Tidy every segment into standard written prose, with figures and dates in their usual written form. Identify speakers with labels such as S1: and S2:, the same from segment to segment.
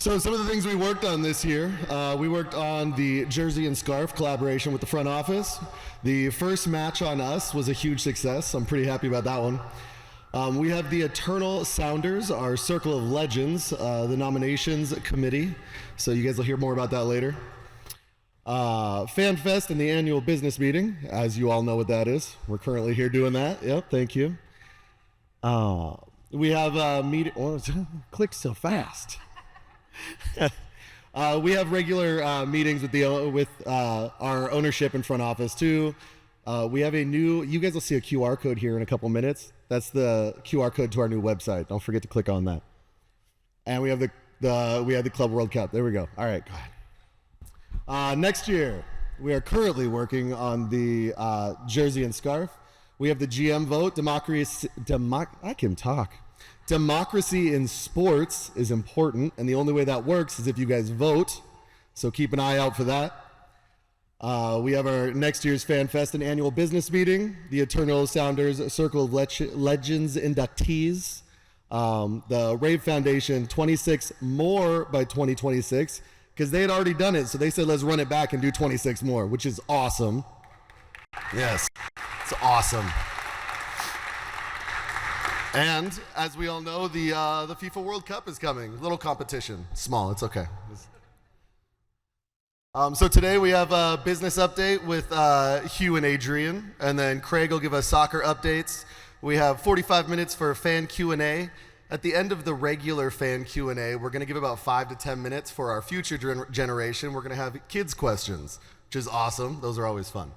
S1: So some of the things we worked on this year, we worked on the jersey and scarf collaboration with the front office. The first match on us was a huge success. I'm pretty happy about that one. We have the Eternal Sounders, our Circle of Legends, the nominations committee. So you guys will hear more about that later. Fan Fest and the annual business meeting, as you all know what that is. We're currently here doing that. Yep, thank you. We have a meeting. Oh, click so fast. We have regular meetings with our ownership and front office too. We have a new. You guys will see a QR code here in a couple minutes. That's the QR code to our new website. Don't forget to click on that. And we have the Club World Cup. There we go. All right, go ahead. Next year, we are currently working on the jersey and scarf. We have the GM vote. I can talk. Democracy in sports is important, and the only way that works is if you guys vote, so keep an eye out for that. We have our next year's Fan Fest and annual business meeting, the Eternal Sounders Circle of Legends inductees, the Rave Foundation, 26 more by 2026, because they had already done it, so they said let's run it back and do 26 more, which is awesome. Yes, it's awesome. And as we all know, the FIFA World Cup is coming. Little competition, small. It's okay. So today we have a business update with Hugh and Adrian, and then Craig will give us soccer updates. We have 45 minutes for fan Q&A. At the end of the regular fan Q&A, we're going to give about 5 to 10 minutes for our future generation. We're going to have kids questions, which is awesome. Those are always fun.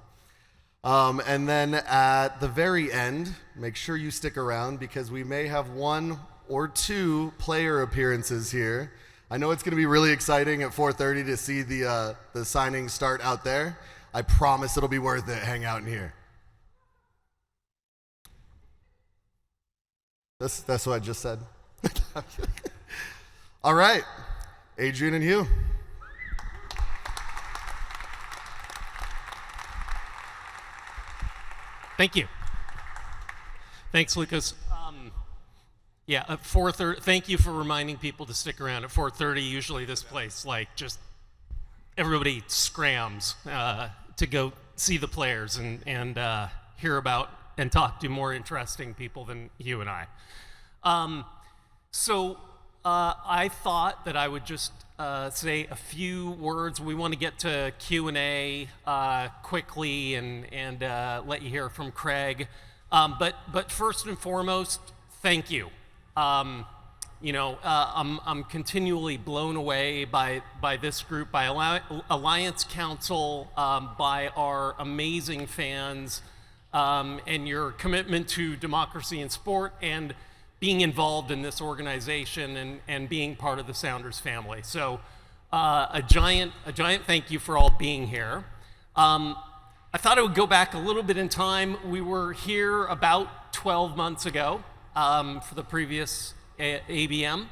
S1: And then at the very end, make sure you stick around because we may have 1 or 2 player appearances here. I know it's going to be really exciting at 4:30 to see the signing start out there. I promise it'll be worth it. Hang out in here. That's what I just said. All right, Adrian and Hugh.
S2: Thank you. Thanks, Lucas. At 4:30, thank you for reminding people to stick around. At 4:30, usually this place, just everybody scrams to go see the players and hear about and talk to more interesting people than you and I. I thought that I would just say a few words. We want to get to Q&A quickly and let you hear from Craig. But first and foremost, thank you. I'm continually blown away by this group, by Alliance Council, by our amazing fans, and your commitment to democracy in sport and being involved in this organization and being part of the Sounders family. So a giant thank you for all being here. I thought I would go back a little bit in time. We were here about 12 months ago for the previous ABM.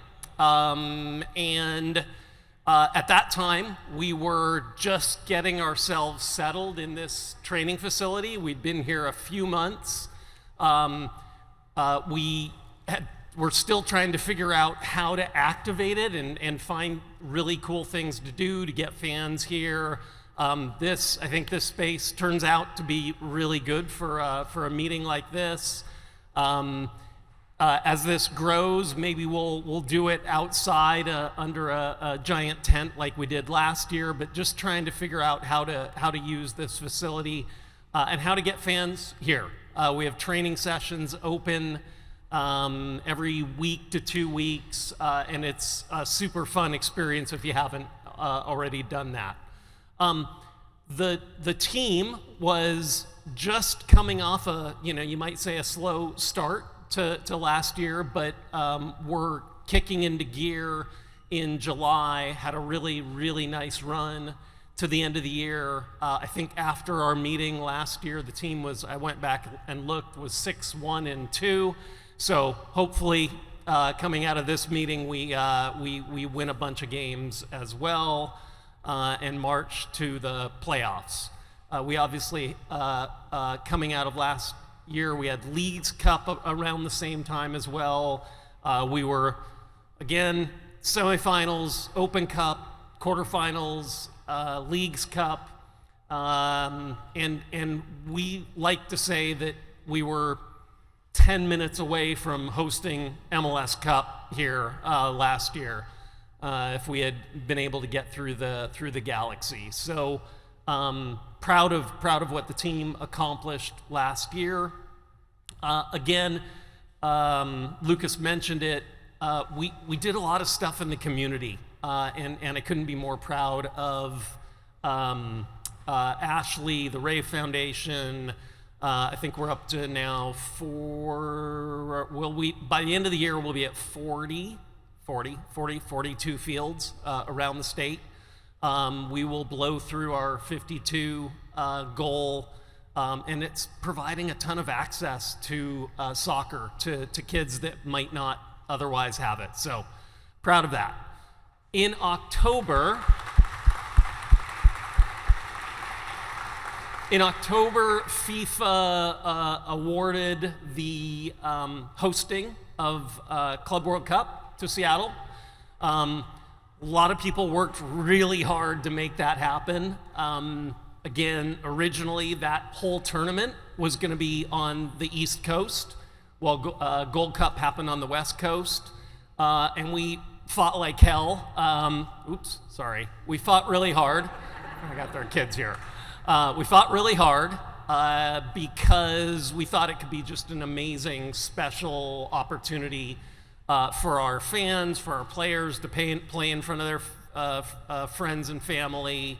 S2: At that time, we were just getting ourselves settled in this training facility. We'd been here a few months. We're still trying to figure out how to activate it and find really cool things to do to get fans here. I think this space turns out to be really good for a meeting like this. As this grows, maybe we'll do it outside under a giant tent like we did last year, but just trying to figure out how to use this facility and how to get fans here. We have training sessions open every week to 2 weeks, and it's a super fun experience if you haven't already done that. The team was just coming off you might say a slow start to last year, but we're kicking into gear in July, had a really, really nice run to the end of the year. I think after our meeting last year, the team I went back and looked, was 6-1-2. So hopefully coming out of this meeting, we win a bunch of games as well and march to the playoffs. We obviously, coming out of last year, we had Leagues Cup around the same time as well. We were, again, semifinals, Open Cup, quarterfinals, Leagues Cup, and we like to say that we were 10 minutes away from hosting MLS Cup here last year, if we had been able to get through the Galaxy. So proud of what the team accomplished last year. Again, Lucas mentioned it. We did a lot of stuff in the community, and I couldn't be more proud of Ashley, the Ray Foundation. I think we're up to now by the end of the year, we'll be at 42 fields around the state. We will blow through our 52 goal, and it's providing a ton of access to soccer to kids that might not otherwise have it. So proud of that. In October, FIFA awarded the hosting of Club World Cup to Seattle. A lot of people worked really hard to make that happen. Again, originally that whole tournament was going to be on the East Coast, while Gold Cup happened on the West Coast, and we fought like hell. We fought really hard. I got our kids here. We fought really hard because we thought it could be just an amazing, special opportunity for our fans, for our players to play in front of their friends and family,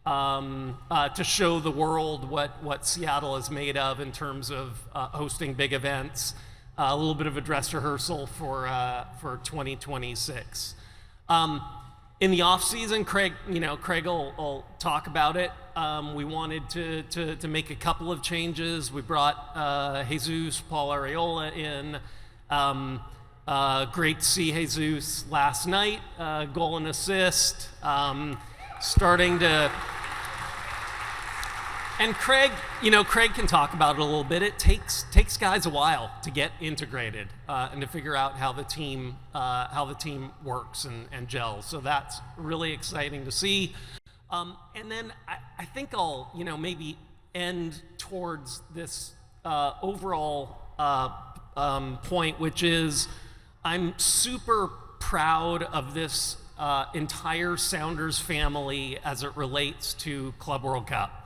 S2: to show the world what Seattle is made of in terms of hosting big events. A little bit of a dress rehearsal for 2026. In the off season, Craig will talk about it. We wanted to make a couple of changes. We brought Jesus, Paul Areola in. Great to see Jesus last night, goal and assist. Starting to, and Craig can talk about it a little bit. It takes guys a while to get integrated and to figure out how the team works and gels. So that's really exciting to see. And then I think I'll maybe end towards this overall point, which is I'm super proud of this entire Sounders family as it relates to Club World Cup.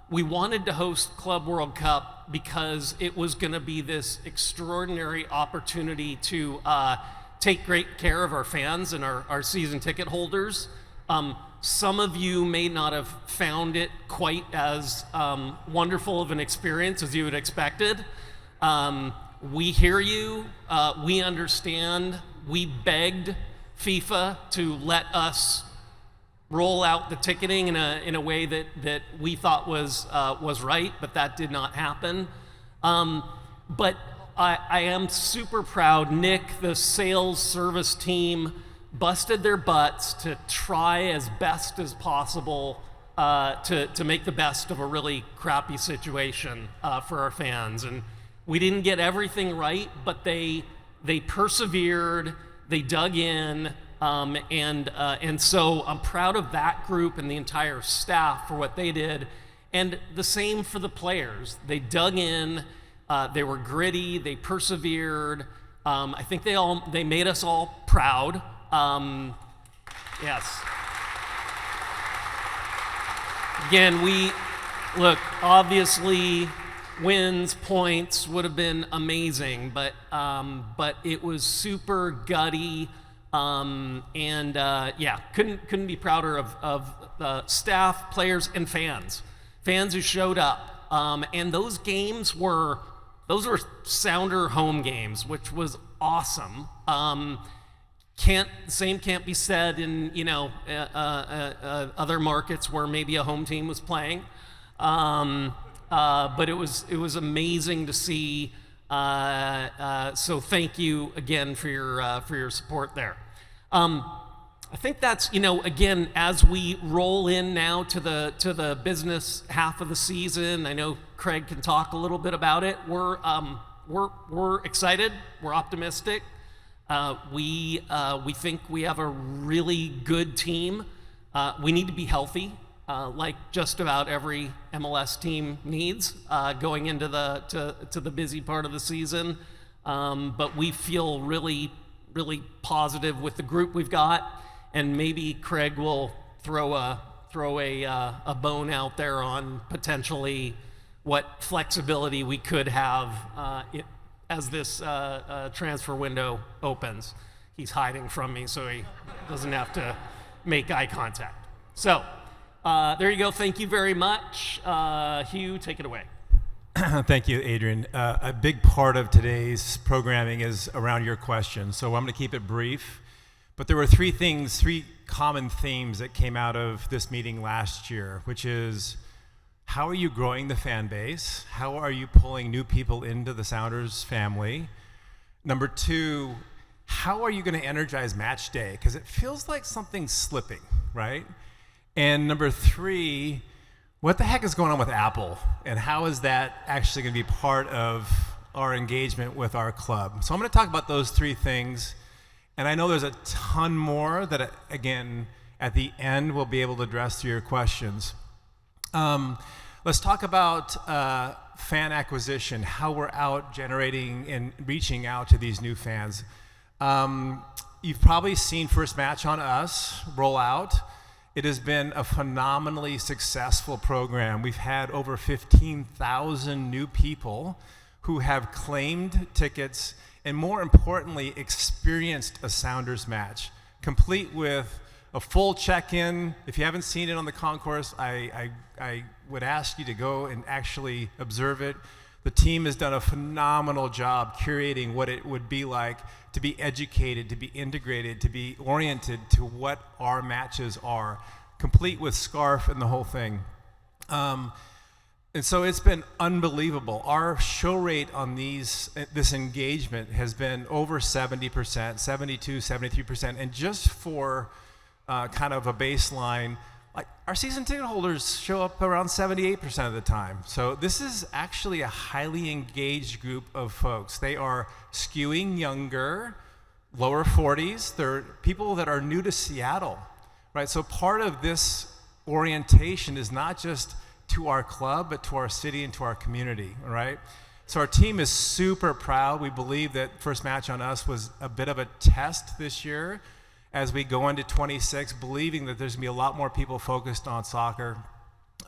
S2: We wanted to host Club World Cup because it was going to be this extraordinary opportunity to take great care of our fans and our season ticket holders. Some of you may not have found it quite as wonderful of an experience as you had expected. We hear you, we understand. We begged FIFA to let us roll out the ticketing in a way that we thought was right, but that did not happen. But I am super proud. Nick, the sales service team, busted their butts to try as best as possible to make the best of a really crappy situation for our fans. And we didn't get everything right, but they persevered, they dug in, and so I'm proud of that group and the entire staff for what they did. And the same for the players. They dug in, they were gritty, they persevered. I think they made us all proud. Yes. Again, obviously wins, points would have been amazing, but it was super gutty, couldn't be prouder of staff, players, and fans who showed up. And those were Sounder home games, which was awesome. Same can't be said in other markets where maybe a home team was playing, but it was amazing to see. So thank you again for your support there. I think that's again, as we roll in now to the business half of the season. I know Craig can talk a little bit about it. we're excited. We're optimistic. We think we have a really good team. We need to be healthy, like just about every MLS team needs going into the busy part of the season. But we feel really positive with the group we've got, and maybe Craig will throw a bone out there on potentially what flexibility we could have as this transfer window opens. He's hiding from me so he doesn't have to make eye contact. So there you go. Thank you very much. Hugh, take it away.
S3: Thank you, Adrian. A big part of today's programming is around your questions, so I'm going to keep it brief. But there were three common themes that came out of this meeting last year, which is, how are you growing the fan base? How are you pulling new people into the Sounders family? Number two, how are you going to energize match day? Because it feels like something's slipping, right? And number three, what the heck is going on with Apple? And how is that actually going to be part of our engagement with our club? So I'm going to talk about those three things. And I know there's a ton more that, again, at the end we'll be able to address through your questions. Let's talk about fan acquisition, how we're out generating and reaching out to these new fans. You've probably seen First Match on Us roll out. It has been a phenomenally successful program. We've had over 15,000 new people who have claimed tickets and, more importantly, experienced a Sounders match, complete with a full check-in. If you haven't seen it on the concourse, I would ask you to go and actually observe it. The team has done a phenomenal job curating what it would be like to be educated, to be integrated, to be oriented to what our matches are, complete with scarf and the whole thing. And so it's been unbelievable. Our show rate on this engagement has been over 70%, 72, 73%. And just for kind of a baseline, like our season ticket holders show up around 78% of the time. So this is actually a highly engaged group of folks. They are skewing younger, lower 40s. They're people that are new to Seattle, right? So part of this orientation is not just to our club, but to our city and to our community, all right? So our team is super proud. We believe that First Match on Us was a bit of a test this year as we go into 26, believing that there's going to be a lot more people focused on soccer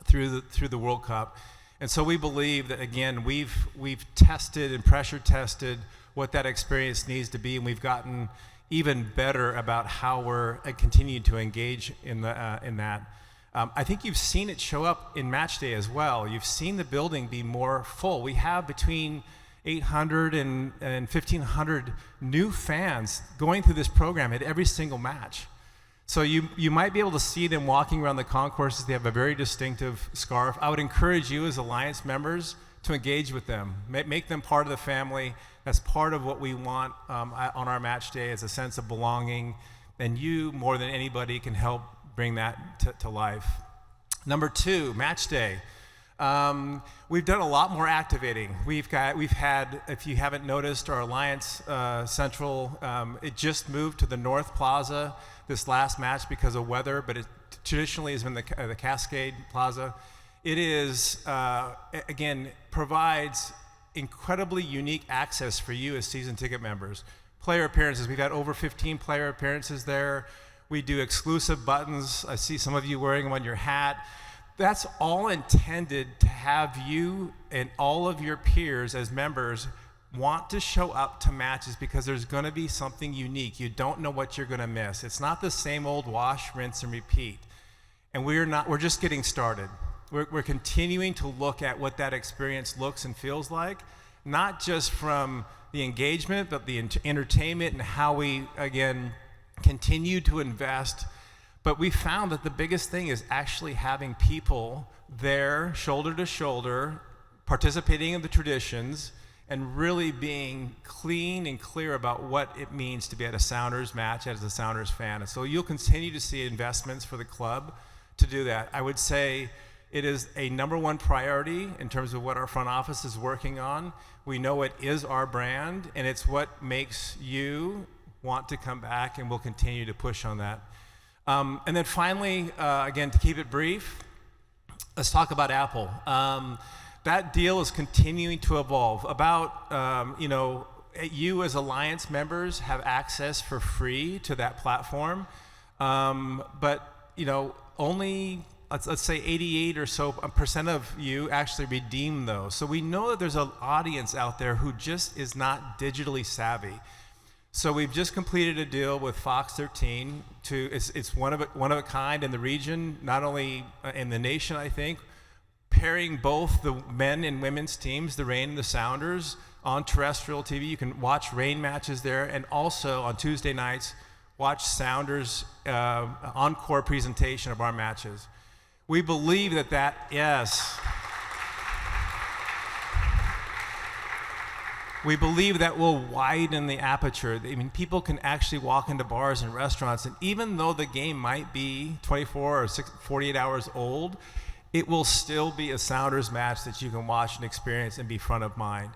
S3: through the World Cup. And so we believe that, again, we've tested and pressure tested what that experience needs to be, and we've gotten even better about how we're continuing to engage in that. I think you've seen it show up in match day as well. You've seen the building be more full. We have between 800 and 1,500 new fans going through this program at every single match. So you might be able to see them walking around the concourses. They have a very distinctive scarf. I would encourage you as Alliance members to engage with them. Make them part of the family. That's part of what we want on our match day, is a sense of belonging. And you, more than anybody, can help bring that to life. Number two, match day. We've done a lot more activating. We've had, if you haven't noticed, our Alliance Central, it just moved to the North Plaza this last match because of weather, but it traditionally has been the Cascade Plaza. It is, again, provides incredibly unique access for you as season ticket members. Player appearances, we've had over 15 player appearances there. We do exclusive buttons. I see some of you wearing them on your hat. That's all intended to have you and all of your peers as members want to show up to matches because there's going to be something unique. You don't know what you're going to miss. It's not the same old wash, rinse, and repeat. And we're just getting started. We're continuing to look at what that experience looks and feels like, not just from the engagement, but the entertainment and how we, again, continue to invest. But we found that the biggest thing is actually having people there, shoulder to shoulder, participating in the traditions, and really being clean and clear about what it means to be at a Sounders match as a Sounders fan. And so you'll continue to see investments for the club to do that. I would say It is a number one priority in terms of what our front office is working on. We know it is our brand, and it's what makes you want to come back, and we'll continue to push on that. And then finally, again, to keep it brief, let's talk about Apple. That deal is continuing to evolve. You as Alliance members have access for free to that platform, but only let's say 88 or so percent of you actually redeem those. So we know that there's an audience out there who just is not digitally savvy. So we've just completed a deal with Fox 13. It's one of a kind in the region, not only in the nation, I think, pairing both the men and women's teams, the Reign and the Sounders, on terrestrial TV. You can watch Reign matches there, and also on Tuesday nights, watch Sounders encore presentation of our matches. We believe we believe that will widen the aperture. I mean, people can actually walk into bars and restaurants, and even though the game might be 24 or 48 hours old, it will still be a Sounders match that you can watch and experience and be front of mind.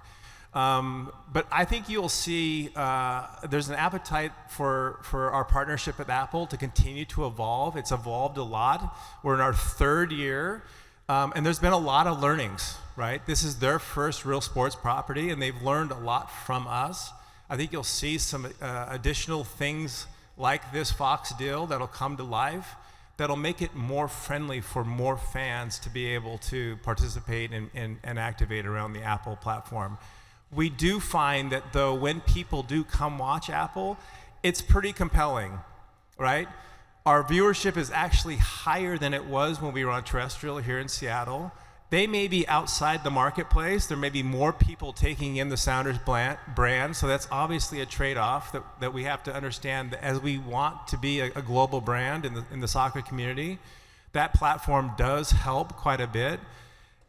S3: But I think you'll see there's an appetite for our partnership with Apple to continue to evolve. It's evolved a lot. We're in our third year, and there's been a lot of learnings, right? This is their first real sports property, and they've learned a lot from us. I think you'll see some additional things like this Fox deal that'll come to life, that'll make it more friendly for more fans to be able to participate and activate around the Apple platform. We do find that, though, when people do come watch Apple, it's pretty compelling, right? Our viewership is actually higher than it was when we were on terrestrial here in Seattle. They may be outside the marketplace. There may be more people taking in the Sounders brand, so that's obviously a trade-off that we have to understand that as we want to be a global brand in the soccer community. That platform does help quite a bit.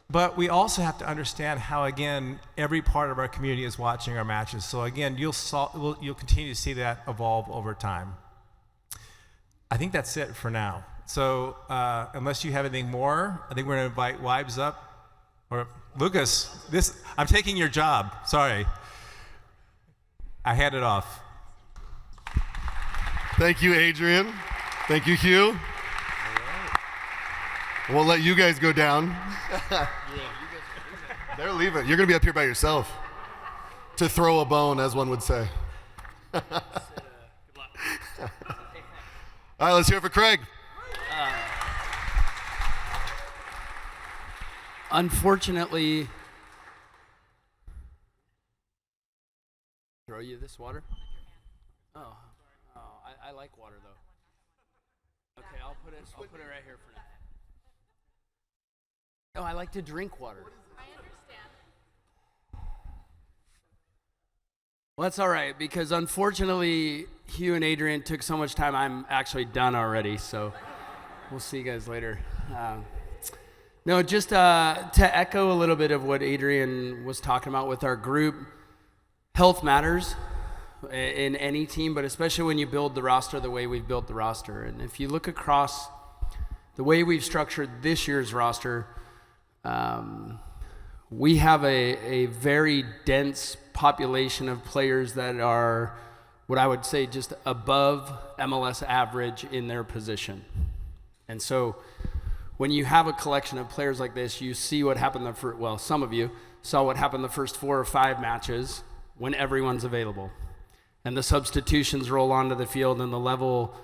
S3: But we also have to understand how, again, every part of our community is watching our matches. So again, you'll continue to see that evolve over time. I think that's it for now. So unless you have anything more, I think we're going to invite Wives up. Or Lucas, I'm taking your job. Sorry. I had it off.
S1: Thank you, Adrian. Thank you, Hugh. We'll let you guys go down. They're leaving. You're going to be up here by yourself to throw a bone, as one would say. All right, let's hear it for Craig.
S4: Unfortunately, throw you this water? Oh, I like water though. Okay, I'll put it right here for now. Oh, I like to drink water.
S5: I understand.
S4: Well, that's all right, because unfortunately, Hugh and Adrian took so much time, I'm actually done already, so we'll see you guys later. No, just to echo a little bit of what Adrian was talking about with our group, health matters in any team, but especially when you build the roster the way we've built the roster. And if you look across the way we've structured this year's roster, we have a very dense population of players that are what I would say just above MLS average in their position. And so when you have a collection of players like this, you see what happened some of you saw what happened the first 4 or 5 matches when everyone's available. And the substitutions roll onto the field and the level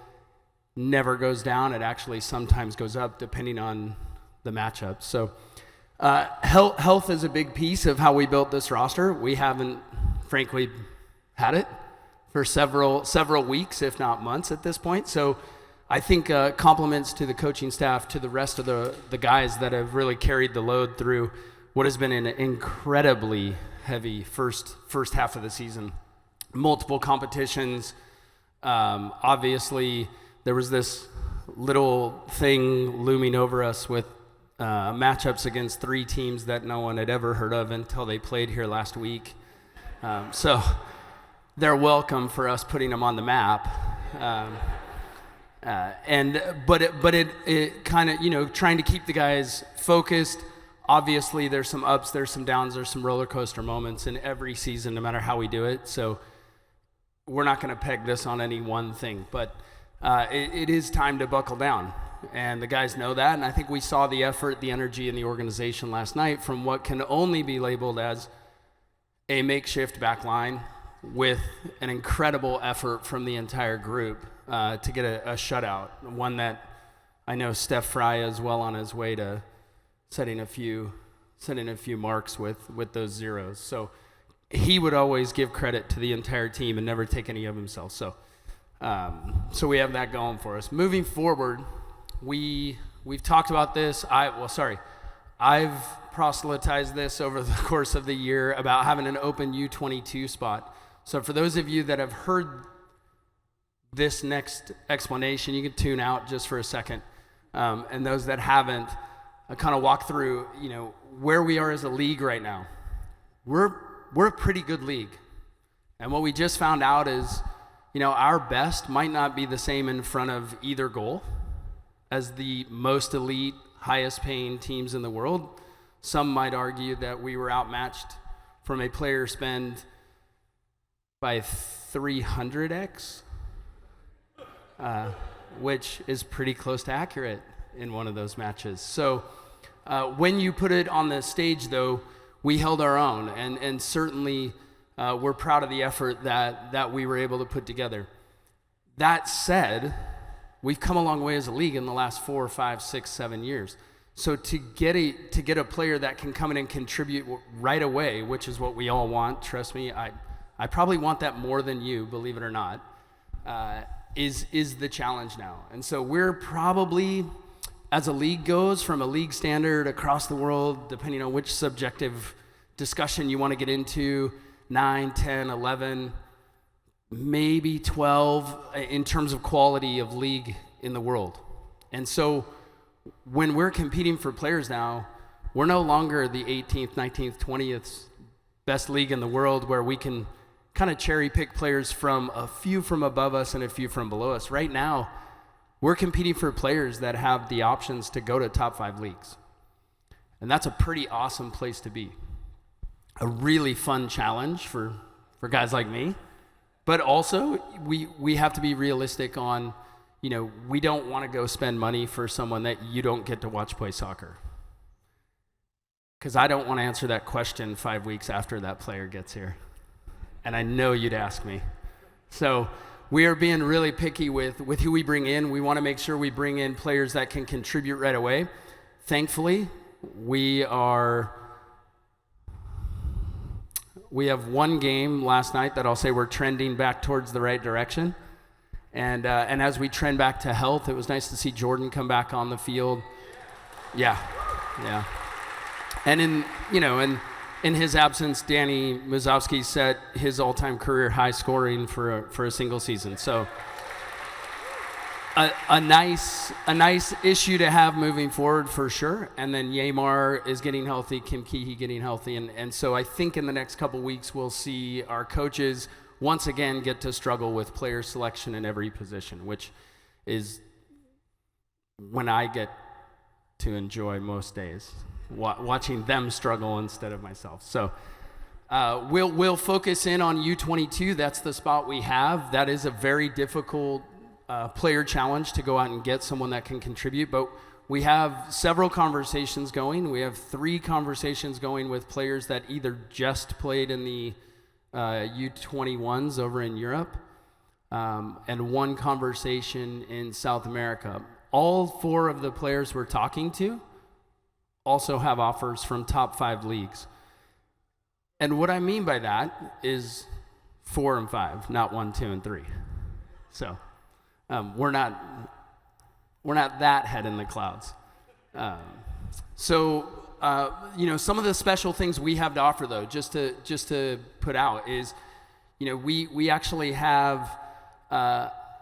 S4: never goes down. It actually sometimes goes up depending on the matchup. So health is a big piece of how we built this roster. We haven't, frankly, had it for several weeks, if not months at this point. So I think compliments to the coaching staff, to the rest of the guys that have really carried the load through what has been an incredibly heavy first half of the season. Multiple competitions. Obviously, there was this little thing looming over us with matchups against 3 teams that no one had ever heard of until they played here last week. So they're welcome for us putting them on the map. It kind of, trying to keep the guys focused. Obviously, there's some ups, there's some downs, there's some roller coaster moments in every season, no matter how we do it. So we're not going to peg this on any one thing, but it is time to buckle down. And the guys know that, and I think we saw the effort, the energy in the organization last night from what can only be labeled as a makeshift back line with an incredible effort from the entire group to get a shutout, one that I know Steph Fry is well on his way to setting a few marks with those zeros. So he would always give credit to the entire team and never take any of himself. So we have that going for us. Moving forward, we've talked about this. I've proselytized this over the course of the year about having an open U22 spot. So for those of you that have heard this next explanation, you can tune out just for a second. And those that haven't, I kind of walk through, where we are as a league right now. We're a pretty good league. And what we just found out is, our best might not be the same in front of either goal as the most elite, highest paying teams in the world. Some might argue that we were outmatched from a player spend by 300x, which is pretty close to accurate in one of those matches. So when you put it on the stage, though, we held our own, and certainly we're proud of the effort that we were able to put together. That said, we've come a long way as a league in the last 4, 5, 6, 7 years. So to get a player that can come in and contribute right away, which is what we all want, trust me, I probably want that more than you, believe it or not, is the challenge now. And so we're probably, as a league goes, from a league standard across the world, depending on which subjective discussion you want to get into, 9, 10, 11, maybe 12 in terms of quality of league in the world. And so when we're competing for players now, we're no longer the 18th, 19th, 20th best league in the world where we can kind of cherry pick players from a few from above us and a few from below us. Right now, we're competing for players that have the options to go to top 5 leagues. And that's a pretty awesome place to be. A really fun challenge for guys like me. But also, we have to be realistic on, we don't want to go spend money for someone that you don't get to watch play soccer. Because I don't want to answer that question 5 weeks after that player gets here. And I know you'd ask me. So we are being really picky with who we bring in. We want to make sure we bring in players that can contribute right away. Thankfully, we have one game last night that I'll say we're trending back towards the right direction. And as we trend back to health, it was nice to see Jordan come back on the field. Yeah. And in his absence, Danny Muzowski set his all-time career high scoring for a single season. So a nice issue to have moving forward for sure. And then Yamar is getting healthy, Kim Keehee getting healthy. And so I think in the next couple weeks we'll see our coaches once again get to struggle with player selection in every position, which is when I get to enjoy most days, watching them struggle instead of myself. So we'll focus in on U22. That's the spot we have. That is a very difficult player challenge to go out and get someone that can contribute, but we have several conversations going. We have 3 conversations going with players that either just played in the U21s over in Europe, and 1 conversation in South America. All 4 of the players we're talking to also have offers from top 5 leagues. And what I mean by that is 4 and 5, not 1, 2, and 3. So we're not that head in the clouds. Some of the special things we have to offer, though, just to put out is, we actually have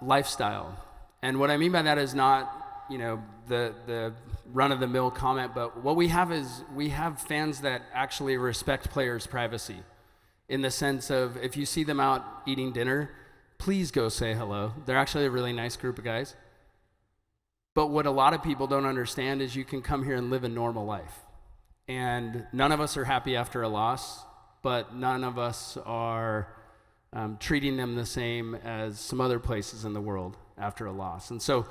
S4: lifestyle, and what I mean by that is not the run-of-the-mill comment, but what we have is we have fans that actually respect players' privacy, in the sense of if you see them out eating dinner, please go say hello. They're actually a really nice group of guys. But what a lot of people don't understand is you can come here and live a normal life. And none of us are happy after a loss, but none of us are treating them the same as some other places in the world after a loss. And so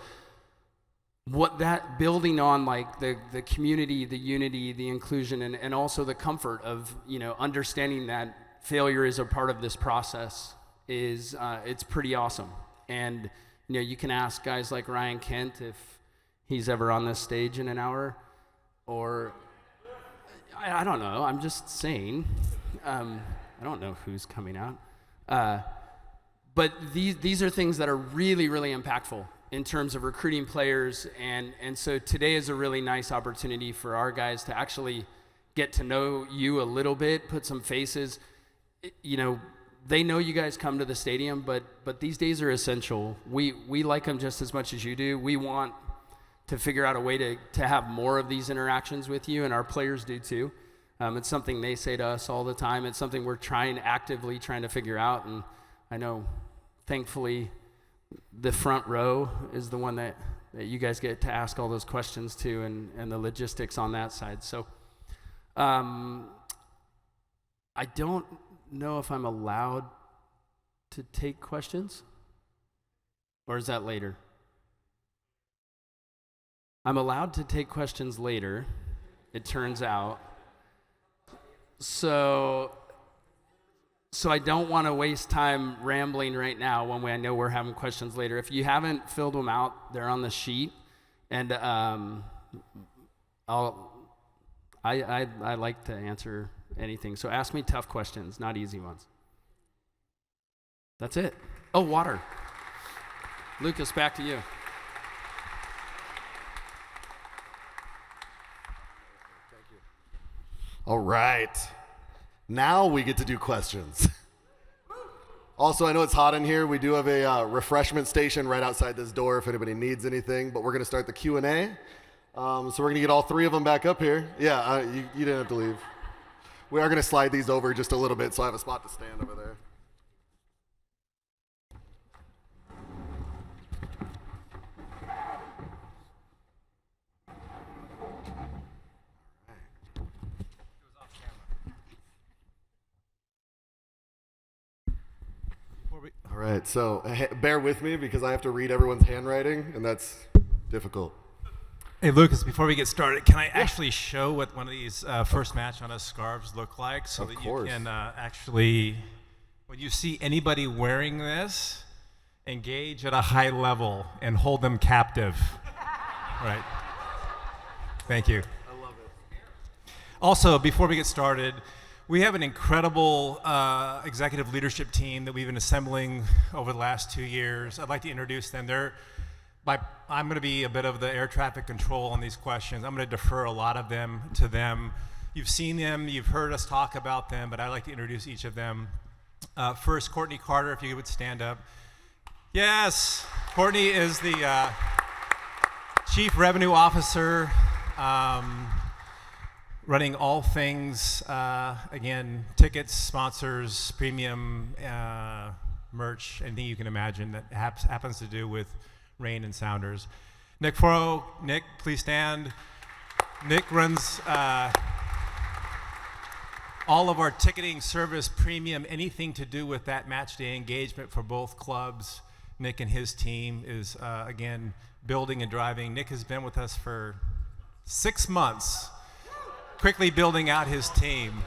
S4: what that building on, like the community, the unity, the inclusion, and also the comfort of, understanding that failure is a part of this process is, it's pretty awesome. And, you can ask guys like Ryan Kent if he's ever on this stage in an hour, or I don't know, I'm just saying. I don't know who's coming out. But these are things that are really, really impactful in terms of recruiting players, and so today is a really nice opportunity for our guys to actually get to know you a little bit, put some faces. They know you guys come to the stadium, but these days are essential. We like them just as much as you do. We want to figure out a way to have more of these interactions with you, and our players do too. It's something they say to us all the time. It's something we're actively trying to figure out, and I know, thankfully, the front row is the one that you guys get to ask all those questions to, and the logistics on that side. So I don't know if I'm allowed to take questions, or is that later? I'm allowed to take questions later, it turns out. So I don't want to waste time rambling right now when I know we're having questions later. If you haven't filled them out, they're on the sheet, and I like to answer anything. So ask me tough questions, not easy ones. That's it. Oh, water. Lucas, back to you.
S1: All right. Now we get to do questions. Also, I know it's hot in here. We do have a refreshment station right outside this door if anybody needs anything, but we're going to start the Q&A. So we're going to get all three of them back up here. Yeah, you didn't have to leave. We are going to slide these over just a little bit so I have a spot to stand over there. All right, so bear with me because I have to read everyone's handwriting, and that's difficult.
S3: Hey, Lucas, before we get started, can I actually show what one of these first match on us scarves look like so that you can actually, when you see anybody wearing this, engage at a high level and hold them captive. Right. Thank you.
S1: I love it.
S3: Also, before we get started, we have an incredible executive leadership team that we've been assembling over the last 2 years. I'd like to introduce them. I'm going to be a bit of the air traffic control on these questions. I'm going to defer a lot of them to them. You've seen them, you've heard us talk about them, but I'd like to introduce each of them. First, Courtney Carter, if you would stand up. Yes, Courtney is the Chief Revenue Officer, running all things, again, tickets, sponsors, premium, merch, anything you can imagine that happens to do with Rain and Sounders. Nick Foro, Nick, please stand. Nick runs all of our ticketing, service, premium, anything to do with that match day engagement for both clubs. Nick and his team is, again, building and driving. Nick has been with us for 6 months, quickly building out his team.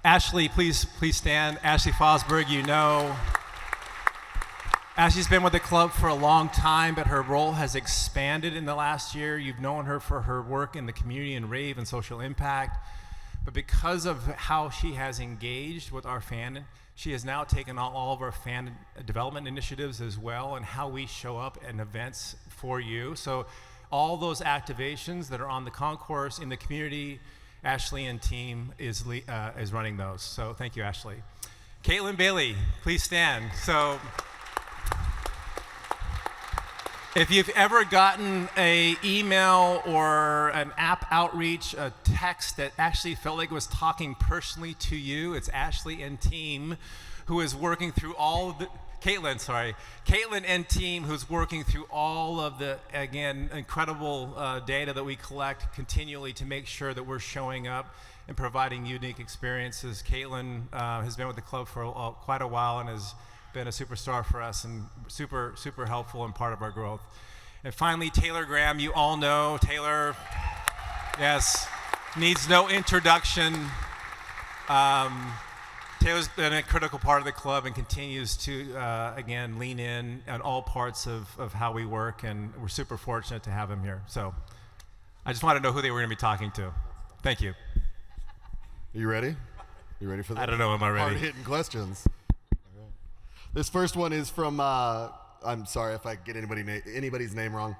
S3: Ashley, please stand. Ashley Fosberg, you know. Ashley's been with the club for a long time, but her role has expanded in the last year. You've known her for her work in the community and rave and social impact. But because of how she has engaged with our fan, she has now taken on all of our fan development initiatives as well and how we show up at events for you. So all those activations that are on the concourse in the community, Ashley and team is running those. So thank you, Ashley. Caitlin Bailey, please stand. So if you've ever gotten an email or an app outreach, a text that actually felt like it was talking personally to you, it's Ashley and team who is working through all of Caitlin and team who's working through all of the, again, incredible data that we collect continually to make sure that we're showing up and providing unique experiences. Caitlin has been with the club for quite a while and has been a superstar for us and super, super helpful and part of our growth. And finally, Taylor Graham, you all know Taylor, yes, needs no introduction. Taylor's been a critical part of the club and continues to, again, lean in on all parts of how we work, and we're super fortunate to have him here. So I just wanted to know who they were going to be talking to. Thank you.
S1: Are you ready? You ready for that?
S3: I don't know, am I ready?
S1: Hard-hitting questions. All right. This first one is from, I'm sorry if I get anybody's name wrong,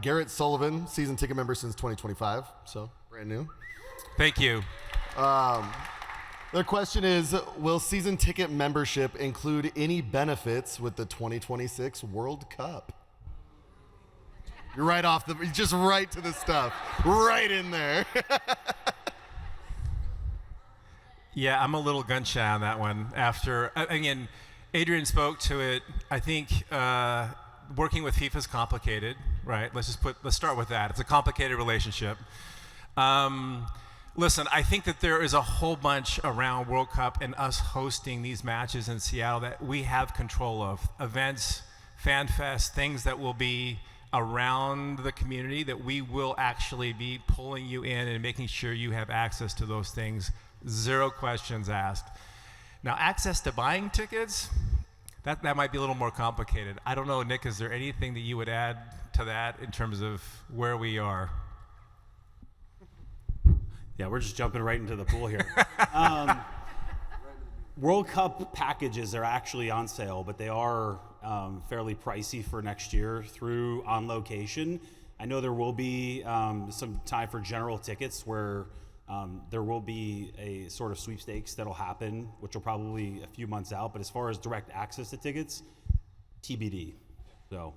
S1: Garrett Sullivan, season ticket member since 2025, so brand new.
S3: Thank you.
S1: Their question is, will season ticket membership include any benefits with the 2026 World Cup? You're just right to the stuff. Right in there.
S3: Yeah, I'm a little gun shy on that one. After, again, Adrian spoke to it. I think working with FIFA is complicated, right? Let's start with that. It's a complicated relationship. Listen, I think that there is a whole bunch around World Cup and us hosting these matches in Seattle that we have control of. Events, fan fest, things that will be around the community that we will actually be pulling you in and making sure you have access to those things. Zero questions asked. Now, access to buying tickets, that might be a little more complicated. I don't know, Nick, is there anything that you would add to that in terms of where we are?
S5: Yeah, we're just jumping right into the pool here. World Cup packages are actually on sale, but they are fairly pricey for next year through On Location. I know there will be some time for general tickets where there will be a sort of sweepstakes that'll happen, which will probably a few months out. But as far as direct access to tickets, TBD. So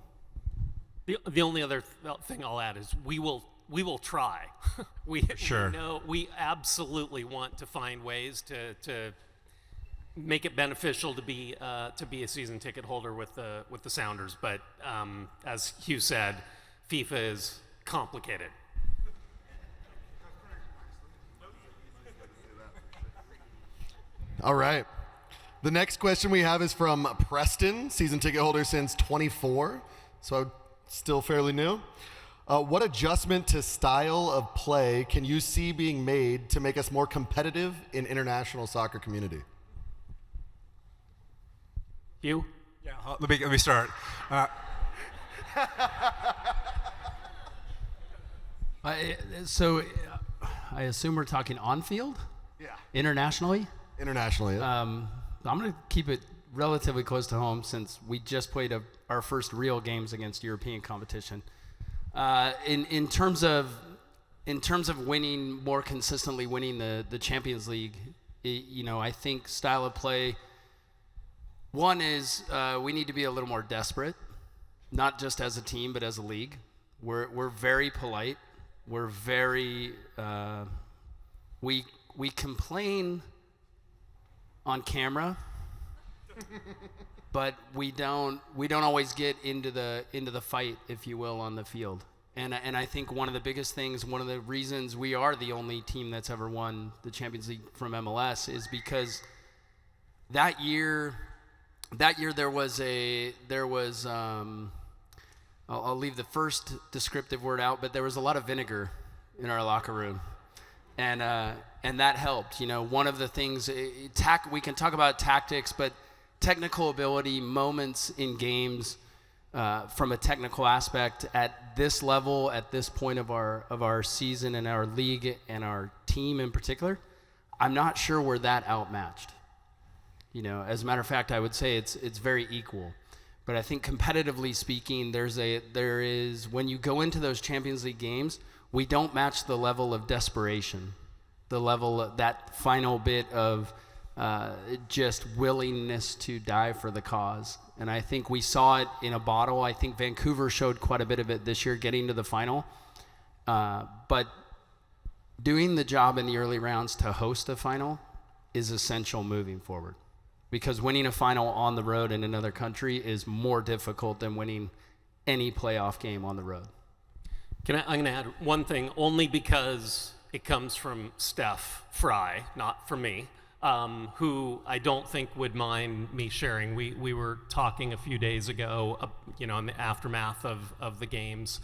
S2: the only other thing I'll add is we will try. We absolutely want to find ways to make it beneficial to be a season ticket holder with the Sounders. But as Hugh said, FIFA is complicated.
S1: All right. The next question we have is from Preston, season ticket holder since 24, so still fairly new. What adjustment to style of play can you see being made to make us more competitive in international soccer community?
S2: Hugh?
S3: Yeah, let me start.
S4: So I assume we're talking on-field?
S1: Yeah.
S4: Internationally?
S1: Internationally. Yeah.
S4: I'm going to keep it relatively close to home since we just played our first real games against European competition. In terms of winning more consistently, winning the Champions League, I think style of play. One is we need to be a little more desperate, not just as a team but as a league. We're very polite. We're very we complain on camera, but we don't always get into the fight, if you will, on the field. And I think one of the biggest things, one of the reasons we are the only team that's ever won the Champions League from MLS is because that year there was I'll leave the first descriptive word out, but there was a lot of vinegar in our locker room. And that helped. One of the things, we can talk about tactics, but technical ability, moments in games, from a technical aspect at this level, at this point of our season and our league and our team in particular, I'm not sure we're that outmatched. As a matter of fact, I would say it's very equal. But I think competitively speaking, there is when you go into those Champions League games, we don't match the level of desperation, the level of that final bit of just willingness to die for the cause. And I think we saw it in a bottle. I think Vancouver showed quite a bit of it this year getting to the final. But doing the job in the early rounds to host a final is essential moving forward. because winning a final on the road in another country is more difficult than winning any playoff game on the road.
S2: I'm going to add one thing, only because it comes from Steph Fry, not from me, who I don't think would mind me sharing. We were talking a few days ago, in the aftermath of the games,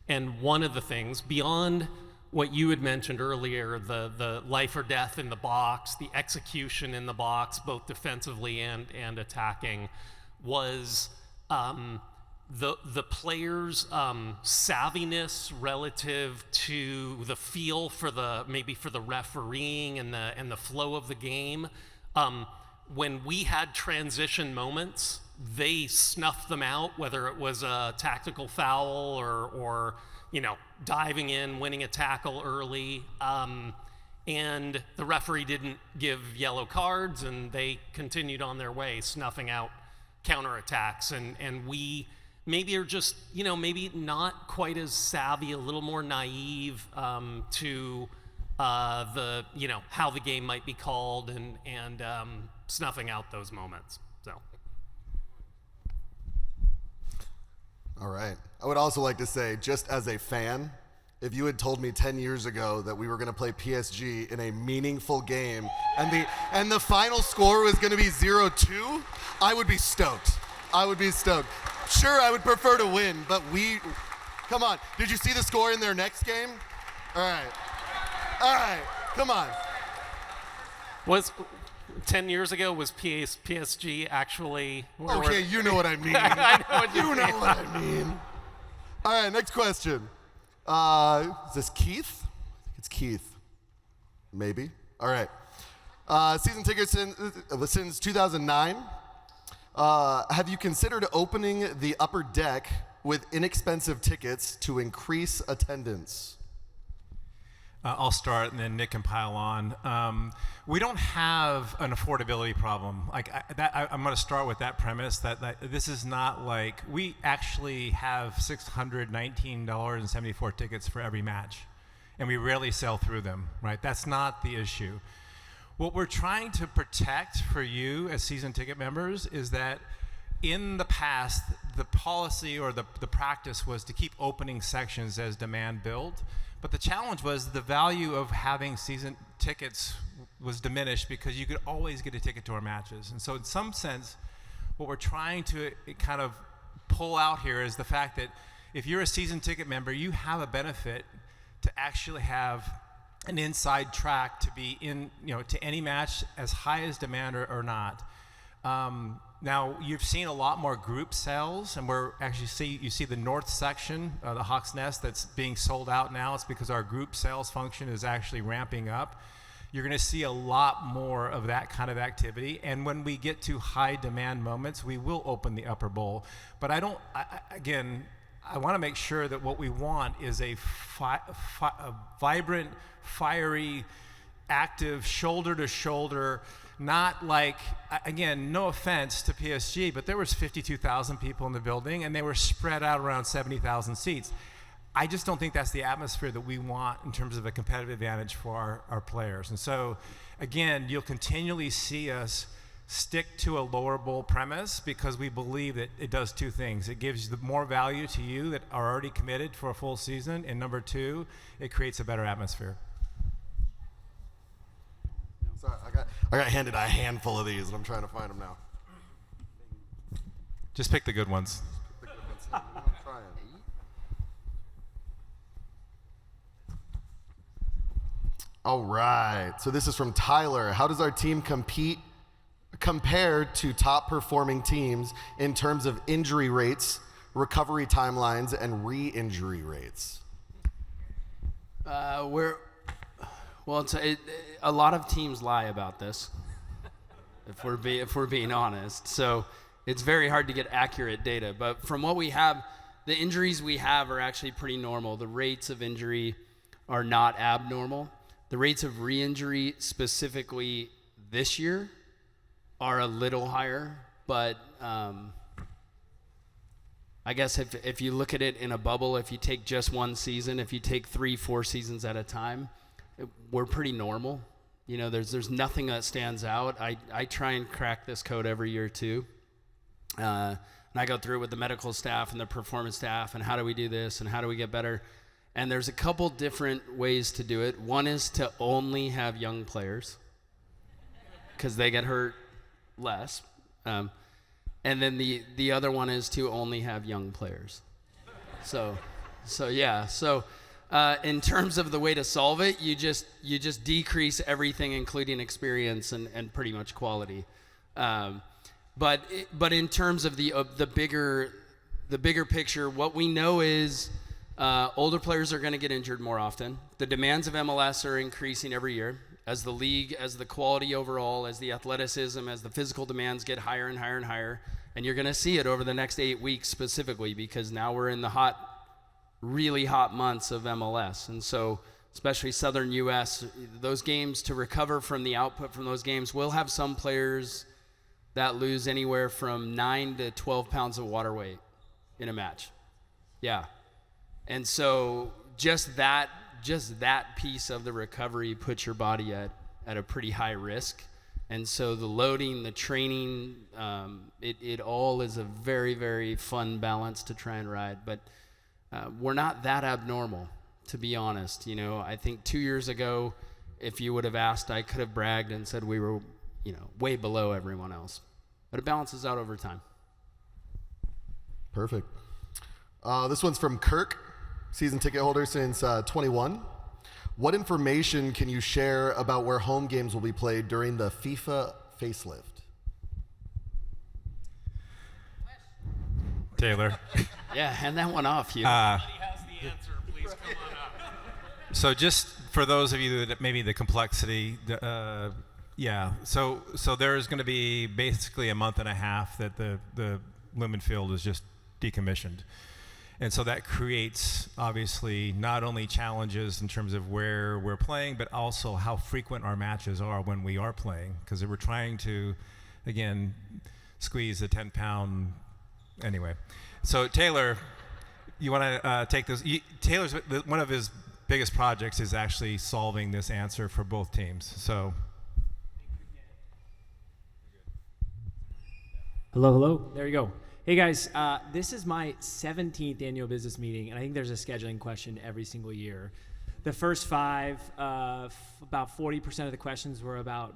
S2: and one of the things, beyond what you had mentioned earlier, the life or death in the box, the execution in the box, both defensively and attacking, was the players' savviness relative to the feel for the refereeing and the flow of the game. When we had transition moments, they snuffed them out, whether it was a tactical foul or diving in, winning a tackle early. And the referee didn't give yellow cards, and they continued on their way, snuffing out counterattacks. And we maybe are just, maybe not quite as savvy, a little more naive to how the game might be called and snuffing out those moments. So.
S1: All right. I would also like to say, just as a fan, if you had told me 10 years ago that we were going to play PSG in a meaningful game and the final score was going to be 0-2, I would be stoked. Sure, I would prefer to win, but come on. Did you see the score in their next game? All right, come on.
S2: Was 10 years ago, was PSG actually...
S1: Okay, you know what I mean.
S2: I know what
S1: you know what I mean. All right, next question. Is this Keith? I think it's Keith. Maybe. All right. Season tickets since 2009. Have you considered opening the upper deck with inexpensive tickets to increase attendance?
S3: I'll start, and then Nick can pile on. We don't have an affordability problem. I'm going to start with that premise that this is not like we actually have $619.74 tickets for every match, and we rarely sell through them. Right? That's not the issue. What we're trying to protect for you as season ticket members is that in the past, the policy or the practice was to keep opening sections as demand built. But the challenge was the value of having season tickets was diminished because you could always get a ticket to our matches. And so in some sense, what we're trying to kind of pull out here is the fact that if you're a season ticket member, you have a benefit to actually have an inside track to be in, to any match as high as demand or not. Now, you've seen a lot more group sales, and you see the north section, the Hawk's Nest, that's being sold out now. It's because our group sales function is actually ramping up. You're going to see a lot more of that kind of activity, and when we get to high demand moments, we will open the upper bowl. But I want to make sure that what we want is a vibrant, fiery, active, shoulder-to-shoulder, not like, again, no offense to PSG, but there was 52,000 people in the building, and they were spread out around 70,000 seats. I just don't think that's the atmosphere that we want in terms of a competitive advantage for our players. And so, again, you'll continually see us stick to a lower bowl premise because we believe that it does two things. It gives more value to you that are already committed for a full season, and number two, it creates a better atmosphere.
S1: Sorry, I got handed a handful of these, and I'm trying to find them now.
S3: Just pick the good ones.
S1: I'm trying. All right. So this is from Tyler. How does our team compare to top-performing teams in terms of injury rates, recovery timelines, and re-injury rates?
S4: A lot of teams lie about this, if we're being honest. So it's very hard to get accurate data. But from what we have, the injuries we have are actually pretty normal. The rates of injury are not abnormal. The rates of re-injury specifically this year are a little higher, but I guess if you look at it in a bubble, if you take just one season, if you take 3-4 seasons at a time, we're pretty normal. There's nothing that stands out. I try and crack this code every year too. And I go through it with the medical staff and the performance staff and how do we do this and how do we get better. And there's a couple different ways to do it. One is to only have young players because they get hurt less. And then the other one is to only have young players. So in terms of the way to solve it, you just decrease everything, including experience and pretty much quality. But in terms of the bigger picture, what we know is older players are going to get injured more often. The demands of MLS are increasing every year as the league, as the quality overall, as the athleticism, as the physical demands get higher and higher and higher. And you're going to see it over the next 8 weeks specifically, because now we're in the really hot months of MLS. And so, especially Southern U.S., those games, to recover from the output from those games, we'll have some players that lose anywhere from 9 to 12 pounds of water weight in a match. Yeah. And so just that piece of the recovery puts your body at a pretty high risk. And so the loading, the training, it all is a very, very fun balance to try and ride. But we're not that abnormal, to be honest. I think 2 years ago, if you would have asked, I could have bragged and said we were, way below everyone else. But it balances out over time.
S1: Perfect. This one's from Kirk, season ticket holder since 21. What information can you share about where home games will be played during the FIFA facelift?
S3: Taylor.
S4: Yeah, hand that one off, you.
S2: Somebody has the answer. Please come on up.
S3: So just for those of you that maybe the complexity, so there's going to be basically a month and a half that the Lumen Field is just decommissioned. And so that creates, obviously, not only challenges in terms of where we're playing, but also how frequent our matches are when we are playing. Because we're trying to, again, squeeze a 10-pound, anyway. So Taylor, you want to take this? Taylor's, one of his biggest projects is actually solving this answer for both teams. So.
S6: Hello. There you go. Hey guys, this is my 17th annual business meeting, and I think there's a scheduling question every single year. The first 5, about 40% of the questions were about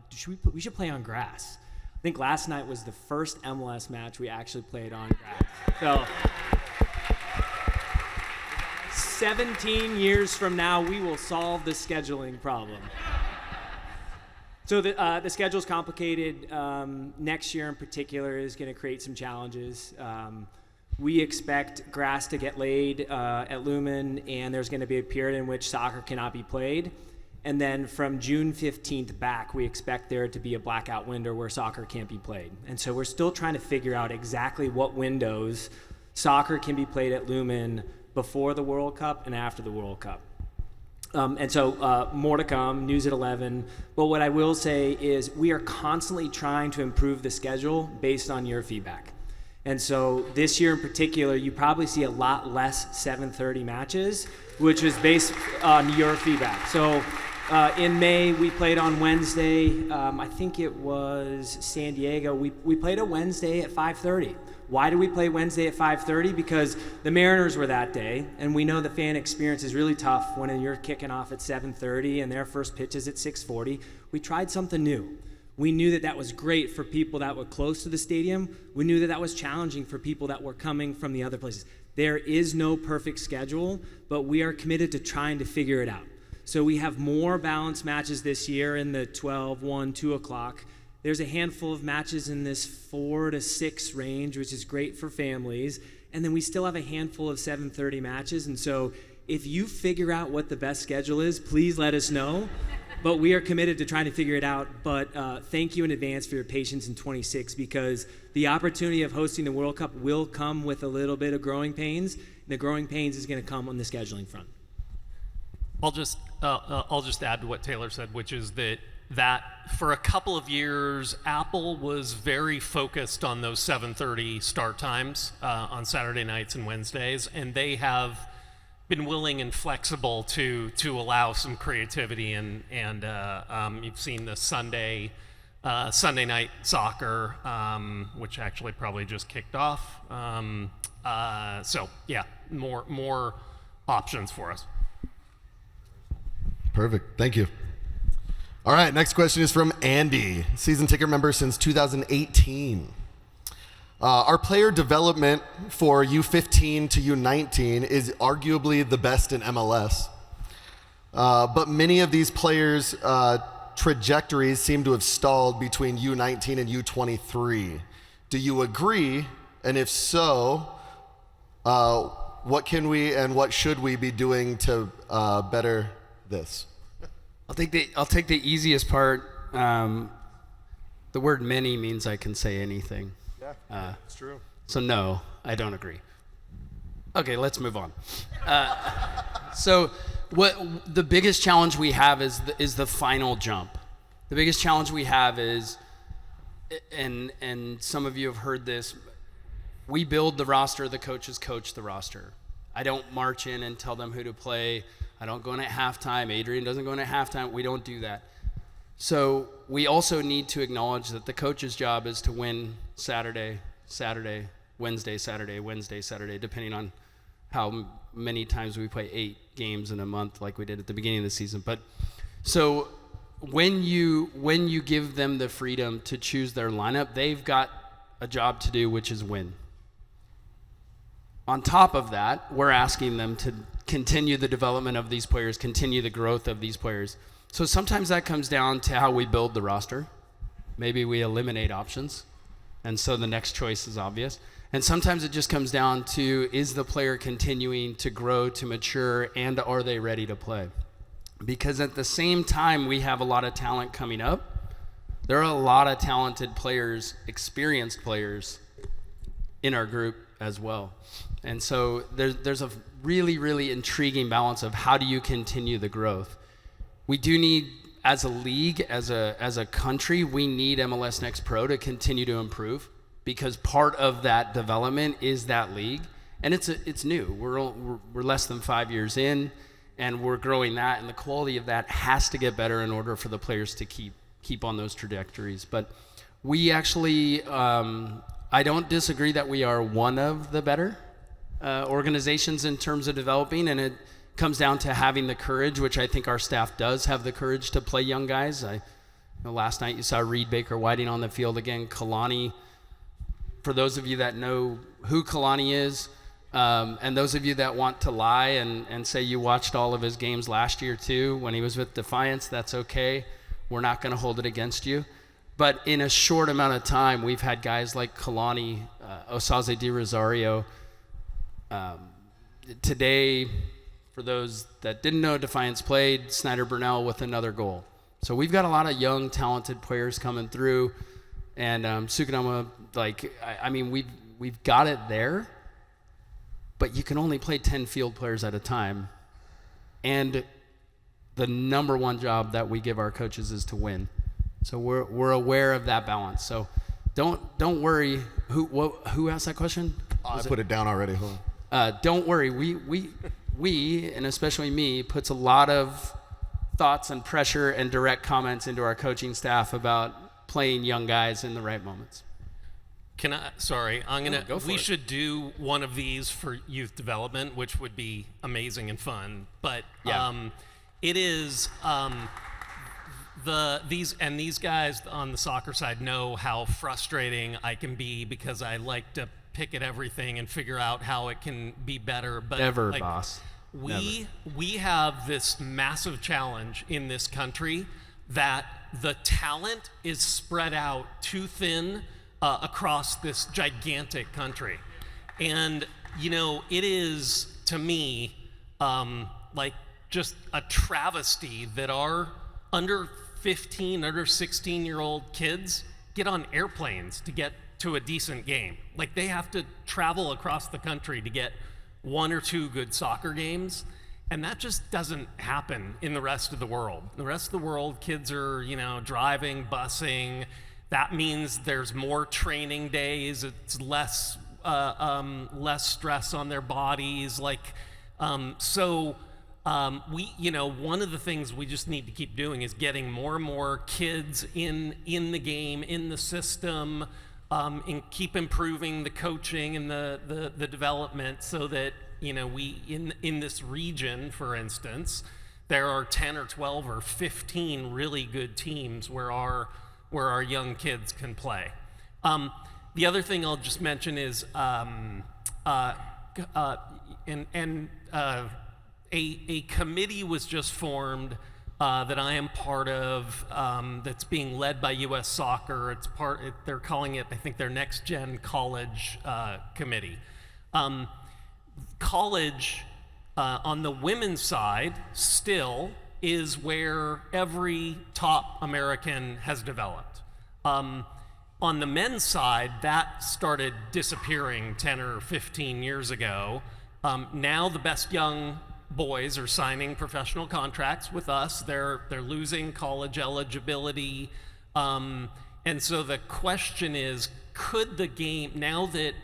S6: we should play on grass. I think last night was the first MLS match we actually played on grass. So 17 years from now, we will solve the scheduling problem. So the schedule's complicated. Next year in particular is going to create some challenges. We expect grass to get laid at Lumen, and there's going to be a period in which soccer cannot be played. And then from June 15th back, we expect there to be a blackout window where soccer can't be played. And so we're still trying to figure out exactly what windows soccer can be played at Lumen before the World Cup and after the World Cup. And so more to come, news at 11. But what I will say is we are constantly trying to improve the schedule based on your feedback. And so this year in particular, you probably see a lot less 7:30 matches, which is based on your feedback. So in May, we played on Wednesday. I think it was San Diego. We played a Wednesday at 5:30. Why do we play Wednesday at 5:30? Because the Mariners were that day, and we know the fan experience is really tough when you're kicking off at 7:30 and their first pitch is at 6:40. We tried something new. We knew that was great for people that were close to the stadium. We knew that was challenging for people that were coming from the other places. There is no perfect schedule, but we are committed to trying to figure it out. So we have more balanced matches this year in the 12, 1, 2 o'clock. There's a handful of matches in this 4 to 6 range, which is great for families. And then we still have a handful of 7:30 matches. And so if you figure out what the best schedule is, please let us know. But we are committed to trying to figure it out. But thank you in advance for your patience in 26, because the opportunity of hosting the World Cup will come with a little bit of growing pains. The growing pains is going to come on the scheduling front.
S2: I'll just add to what Taylor said, which is that for a couple of years, Apple was very focused on those 7:30 start times on Saturday nights and Wednesdays, and they have been willing and flexible to allow some creativity, and you've seen the Sunday night soccer, which actually probably just kicked off. So yeah, more options for us.
S1: Perfect. Thank you. All right, next question is from Andy, season ticket member since 2018. Our player development for U15 to U19 is arguably the best in MLS. But many of these players' trajectories seem to have stalled between U19 and U23. Do you agree? And if so, what can we and what should we be doing to better this?
S4: I'll take the easiest part. The word many means I can say anything.
S1: Yeah, it's true.
S4: So no, I don't agree. Okay, let's move on. So what the biggest challenge we have is the final jump. The biggest challenge we have is, and some of you have heard this, we build the roster, the coaches coach the roster. I don't march in and tell them who to play. I don't go in at halftime. Adrian doesn't go in at halftime. We don't do that. So we also need to acknowledge that the coach's job is to win Saturday, Wednesday, depending on how many times we play 8 games in a month like we did at the beginning of the season. But so when you give them the freedom to choose their lineup, they've got a job to do, which is win. On top of that, we're asking them to continue the development of these players, continue the growth of these players. So sometimes that comes down to how we build the roster. Maybe we eliminate options, and so the next choice is obvious. And sometimes it just comes down to, is the player continuing to grow, to mature, and are they ready to play? Because at the same time we have a lot of talent coming up, there are a lot of talented players, experienced players in our group as well. And so there's a really, really intriguing balance of how do you continue the growth. We do need, as a league, as a country, we need MLS Next Pro to continue to improve, because part of that development is that league, and it's new. We're less than 5 years in, and we're growing that, and the quality of that has to get better in order for the players to keep on those trajectories. But we actually, I don't disagree that we are one of the better organizations in terms of developing, and it comes down to having the courage, which I think our staff does have the courage to play young guys. Last night you saw Reed Baker-Whiting on the field again. Kalani, for those of you that know who Kalani is, and those of you that want to lie and say you watched all of his games last year too when he was with Defiance, that's okay. We're not going to hold it against you. But in a short amount of time, we've had guys like Kalani, Osaze Di Rosario. Today, for those that didn't know, Defiance played Snyder Burnell with another goal. So we've got a lot of young, talented players coming through, and Sukunama, we've got it there, but you can only play 10 field players at a time, and the number one job that we give our coaches is to win. So we're aware of that balance. So don't worry. Who asked that question?
S1: I put it down already. Hold
S4: on. Don't worry. We, and especially me, puts a lot of thoughts and pressure and direct comments into our coaching staff about playing young guys in the right moments.
S2: We should do one of these for youth development, which would be amazing and fun. But yeah. It is these guys on the soccer side know how frustrating I can be, because I like to pick at everything and figure out how it can be better. But
S4: never, boss.
S2: We have this massive challenge in this country that the talent is spread out too thin across this gigantic country. And, it is, to me, just a travesty that our under 15, under 16-year-old kids get on airplanes to get to a decent game. Like, they have to travel across the country to get 1 or 2 good soccer games, and that just doesn't happen in the rest of the world. The rest of the world, kids are, driving, busing. That means there's more training days. It's less stress on their bodies. One of the things we just need to keep doing is getting more and more kids in the game, in the system, and keep improving the coaching and the development, so that we in this region, for instance, there are 10 or 12 or 15 really good teams where our young kids can play. The other thing I'll just mention is a committee was just formed that I am part of, that's being led by U.S. Soccer. They're calling it, I think, their Next Gen College Committee. College, on the women's side, still is where every top American has developed. On the men's side, that started disappearing 10 or 15 years ago. Now the best young boys are signing professional contracts with us. They're losing college eligibility. And so the question is, could the game, now that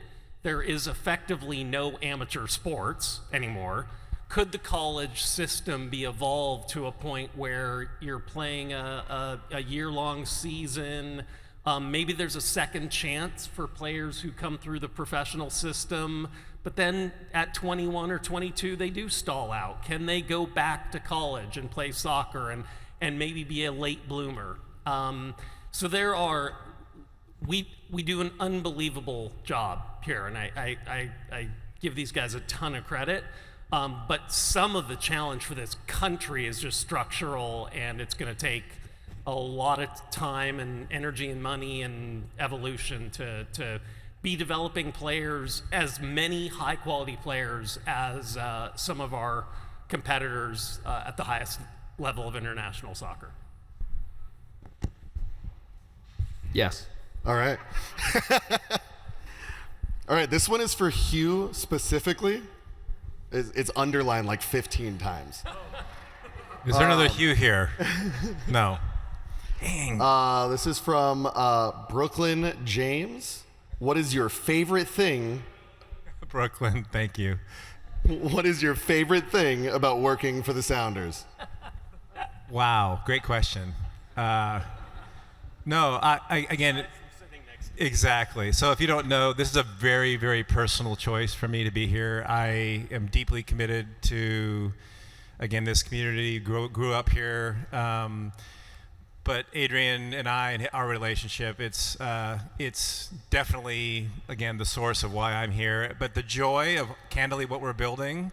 S2: there is effectively no amateur sports anymore, could the college system be evolved to a point where you're playing a year-long season? Maybe there's a second chance for players who come through the professional system, but then at 21 or 22, they do stall out. Can they go back to college and play soccer and maybe be a late bloomer? So we do an unbelievable job here, and I give these guys a ton of credit. But some of the challenge for this country is just structural, and it's going to take a lot of time and energy and money and evolution to be developing players, as many high quality players as some of our competitors at the highest level of international soccer.
S4: Yes.
S1: All right. All right, this one is for Hugh specifically. It's underlined like 15 times.
S3: Is there another Hugh here? No. Dang.
S1: This is from Brooklyn James. What is your favorite thing?
S3: Brooklyn, thank you.
S1: What is your favorite thing about working for the Sounders?
S3: Wow, great question. No, I again, exactly. So if you don't know, this is a very, very personal choice for me to be here. I am deeply committed to, again, this community, grew up here. But Adrian and I and our relationship, it's definitely, again, the source of why I'm here. But the joy of, candidly, what we're building,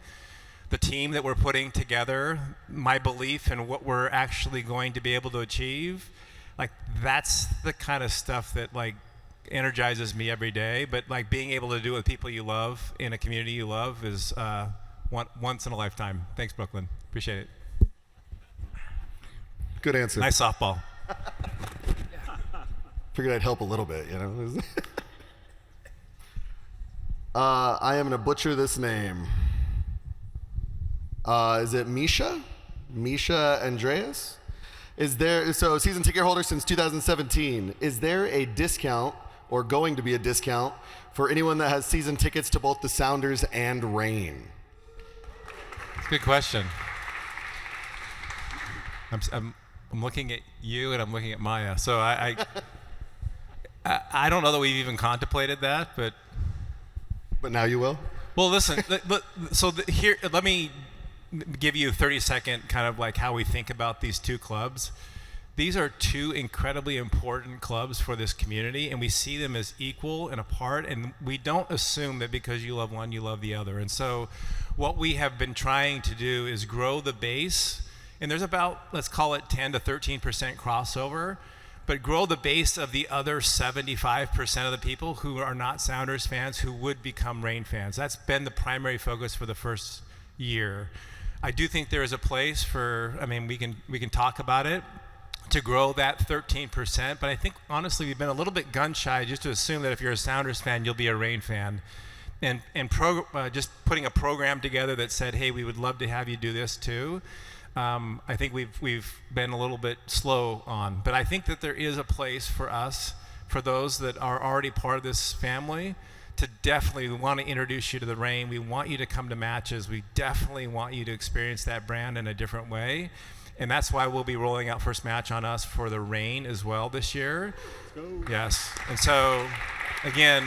S3: the team that we're putting together, my belief in what we're actually going to be able to achieve, like, that's the kind of stuff that, like, energizes me every day. But, like, being able to do it with people you love in a community you love is once in a lifetime. Thanks, Brooklyn. Appreciate it.
S1: Good answer.
S3: Nice softball.
S1: Figured I'd help a little bit, you know. I am going to butcher this name. Is it Misha? Misha Andreas? So season ticket holder since 2017. Is there a discount or going to be a discount for anyone that has season tickets to both the Sounders and Reign?
S3: That's a good question. I'm looking at you and I'm looking at Maya. So I don't know that we've even contemplated that, but
S1: now you will?
S3: Well, listen, here, let me give you a 30-second kind of like how we think about these two clubs. These are two incredibly important clubs for this community, and we see them as equal and apart, and we don't assume that because you love one, you love the other. And so what we have been trying to do is grow the base. And there's about, let's call it 10 to 13% crossover, but grow the base of the other 75% of the people who are not Sounders fans who would become Reign fans. That's been the primary focus for the first year. I do think there is a place for, I mean, we can talk about it, to grow that 13%, but I think honestly we've been a little bit gun shy just to assume that if you're a Sounders fan, you'll be a Reign fan. And just putting a program together that said, hey, we would love to have you do this too. I think we've been a little bit slow on, but I think that there is a place for us, for those that are already part of this family, to definitely, we want to introduce you to the Reign. We want you to come to matches. We definitely want you to experience that brand in a different way. And that's why we'll be rolling out First Match on Us for the Reign as well this year. Let's go. Yes. And so, again,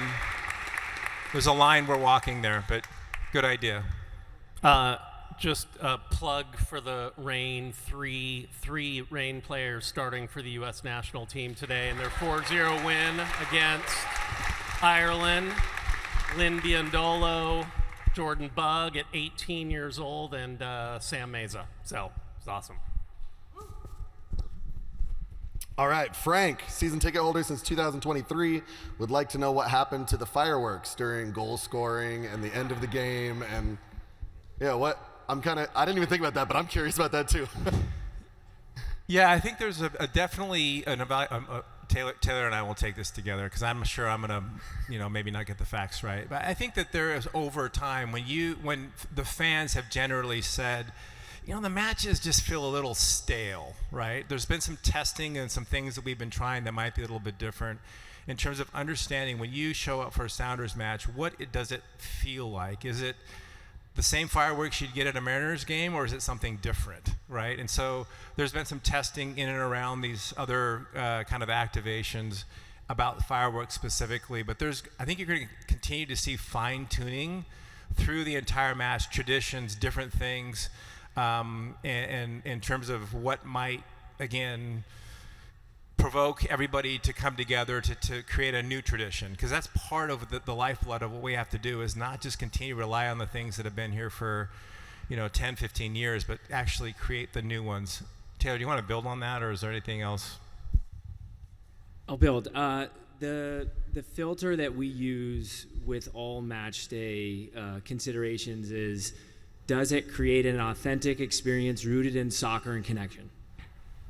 S3: there's a line we're walking there, but good idea.
S2: Just a plug for the Reign, three Reign players starting for the U.S. national team today in their 4-0 win against Ireland. Lynn Biondolo, Jordan Bugg at 18 years old, and Sam Meza. So it's awesome.
S1: All right, Frank, season ticket holder since 2023, would like to know what happened to the fireworks during goal scoring and the end of the game, and what? I didn't even think about that, but I'm curious about that too.
S3: Yeah, I think there's definitely an Taylor and I will take this together because I'm sure I'm gonna, maybe not get the facts right. But I think that there is over time when the fans have generally said, the matches just feel a little stale, right? There's been some testing and some things that we've been trying that might be a little bit different in terms of understanding when you show up for a Sounders match, does it feel like? Is it the same fireworks you'd get at a Mariners game, or is it something different, right? And so there's been some testing in and around these other kind of activations about fireworks specifically, but I think you're going to continue to see fine-tuning through the entire match, traditions, different things, and in terms of what might, again, provoke everybody to come together to create a new tradition, because that's part of the lifeblood of what we have to do, is not just continue to rely on the things that have been here for 10, 15 years, but actually create the new ones. Taylor, do you want to build on that, or is there anything else?
S6: I'll build. The filter that we use with all match day considerations is, does it create an authentic experience rooted in soccer and connection?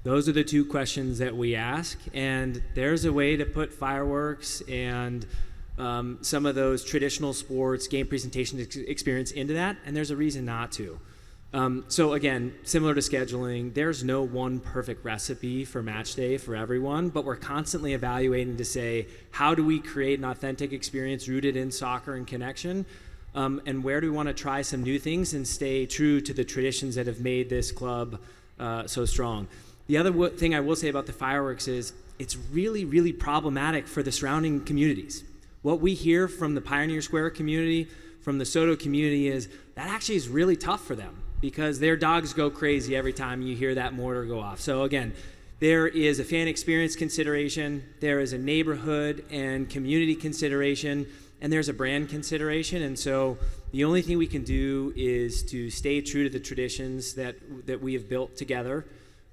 S6: Those are the two questions that we ask, and there's a way to put fireworks and some of those traditional sports game presentation experience into that, and there's a reason not to. So again, similar to scheduling, there's no one perfect recipe for match day for everyone, but we're constantly evaluating to say, how do we create an authentic experience rooted in soccer and connection? And where do we want to try some new things and stay true to the traditions that have made this club so strong? The other thing I will say about the fireworks is it's really, really problematic for the surrounding communities. What we hear from the Pioneer Square community, from the Soto community, is that actually is really tough for them because their dogs go crazy every time you hear that mortar go off. So again, there is a fan experience consideration, there is a neighborhood and community consideration, and there's a brand consideration. And so the only thing we can do is to stay true to the traditions that we have built together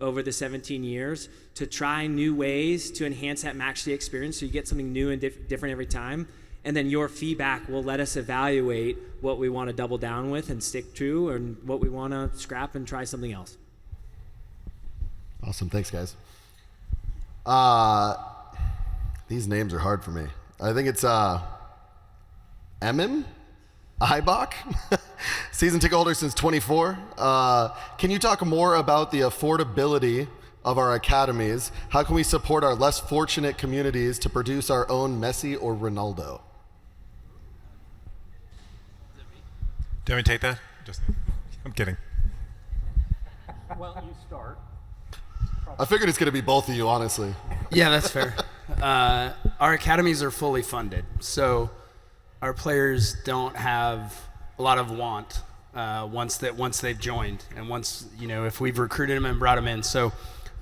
S6: over the 17 years, to try new ways to enhance that match day experience so you get something new and different every time. And then your feedback will let us evaluate what we want to double down with and stick true, and what we want to scrap and try something else.
S1: Awesome. Thanks, guys. These names are hard for me. I think it's Emim Ibach, season ticket holder since 24. Can you talk more about the affordability of our academies? How can we support our less fortunate communities to produce our own Messi or Ronaldo?
S3: Do you want me to take that? I'm kidding.
S2: Well, you start.
S1: I figured it's going to be both of you, honestly.
S4: Yeah, that's fair. Our academies are fully funded, so our players don't have a lot of want once they've joined, and once if we've recruited them and brought them in. So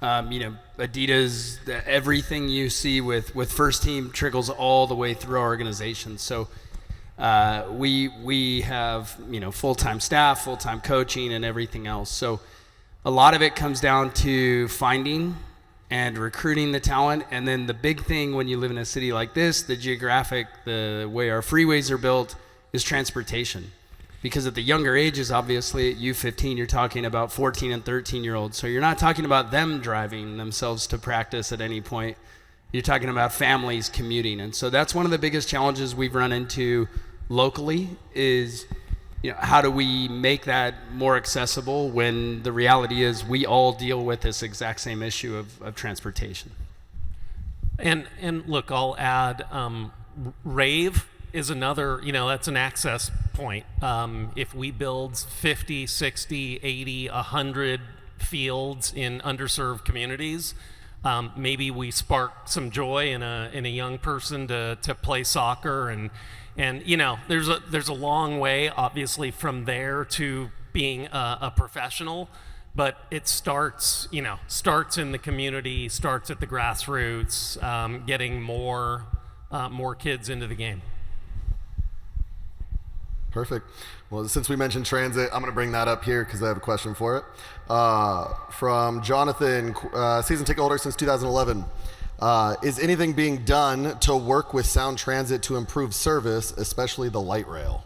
S4: Adidas, everything you see with first team trickles all the way through our organization. So we have full-time staff, full-time coaching, and everything else. So a lot of it comes down to finding and recruiting the talent. And then the big thing when you live in a city like this, the way our freeways are built, is transportation. Because at the younger ages, obviously at U15, you're talking about 14 and 13-year-olds. So you're not talking about them driving themselves to practice at any point. You're talking about families commuting. And so that's one of the biggest challenges we've run into locally is, how do we make that more accessible when the reality is we all deal with this exact same issue of transportation.
S2: And look, I'll add, rave is another, that's an access point. If we build 50, 60, 80, 100 fields in underserved communities, maybe we spark some joy in a young person to play soccer, and there's a long way obviously from there to being a professional, but it starts in the community, starts at the grassroots, getting more kids into the game.
S1: Perfect. Well, since we mentioned transit, I'm going to bring that up here because I have a question for it. From Jonathan, season ticket holder since 2011. Is anything being done to work with Sound Transit to improve service, especially the light rail?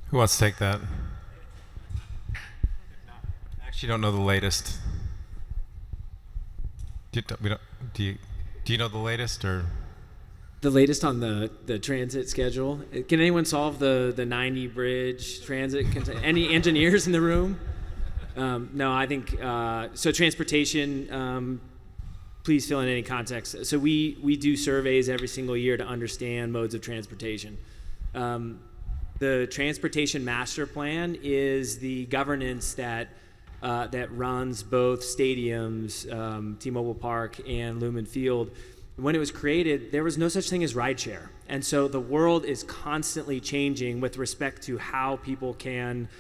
S3: Who wants to take that? I actually don't know the latest. Do you know the latest, or?
S6: The latest on the transit schedule. Can anyone solve the 90 bridge transit? Any engineers in the room? No, I think so. Transportation. Please fill in any context. So we do surveys every single year to understand modes of transportation. The Transportation Master Plan is the governance that runs both stadiums, T-Mobile Park and Lumen Field. When it was created, there was no such thing as rideshare. And so the world is constantly changing with respect to how people can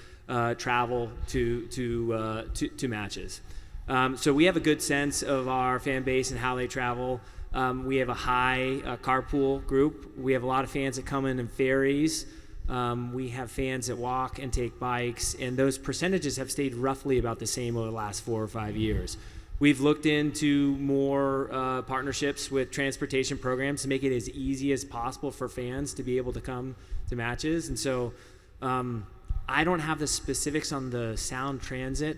S6: travel to matches. So we have a good sense of our fan base and how they travel. We have a high carpool group. We have a lot of fans that come in ferries. We have fans that walk and take bikes, and those percentages have stayed roughly about the same over the last 4 or 5 years. We've looked into more partnerships with transportation programs to make it as easy as possible for fans to be able to come to matches. And so I don't have the specifics on the Sound Transit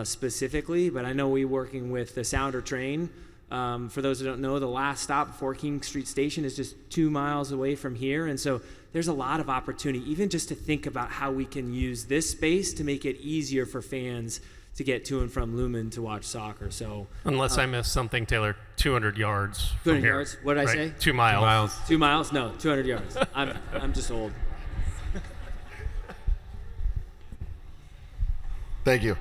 S6: specifically, but I know we're working with the Sounder Train. For those who don't know, the last stop before King Street Station is just 2 miles away from here. And so there's a lot of opportunity, even just to think about how we can use this space to make it easier for fans to get to and from Lumen to watch soccer. So
S2: unless I missed something, Taylor, 200 yards
S6: 200
S2: from here.
S6: yards? What did I say?
S2: 2 miles.
S6: 2 miles? No, 200 yards. I'm just old.
S1: Thank you.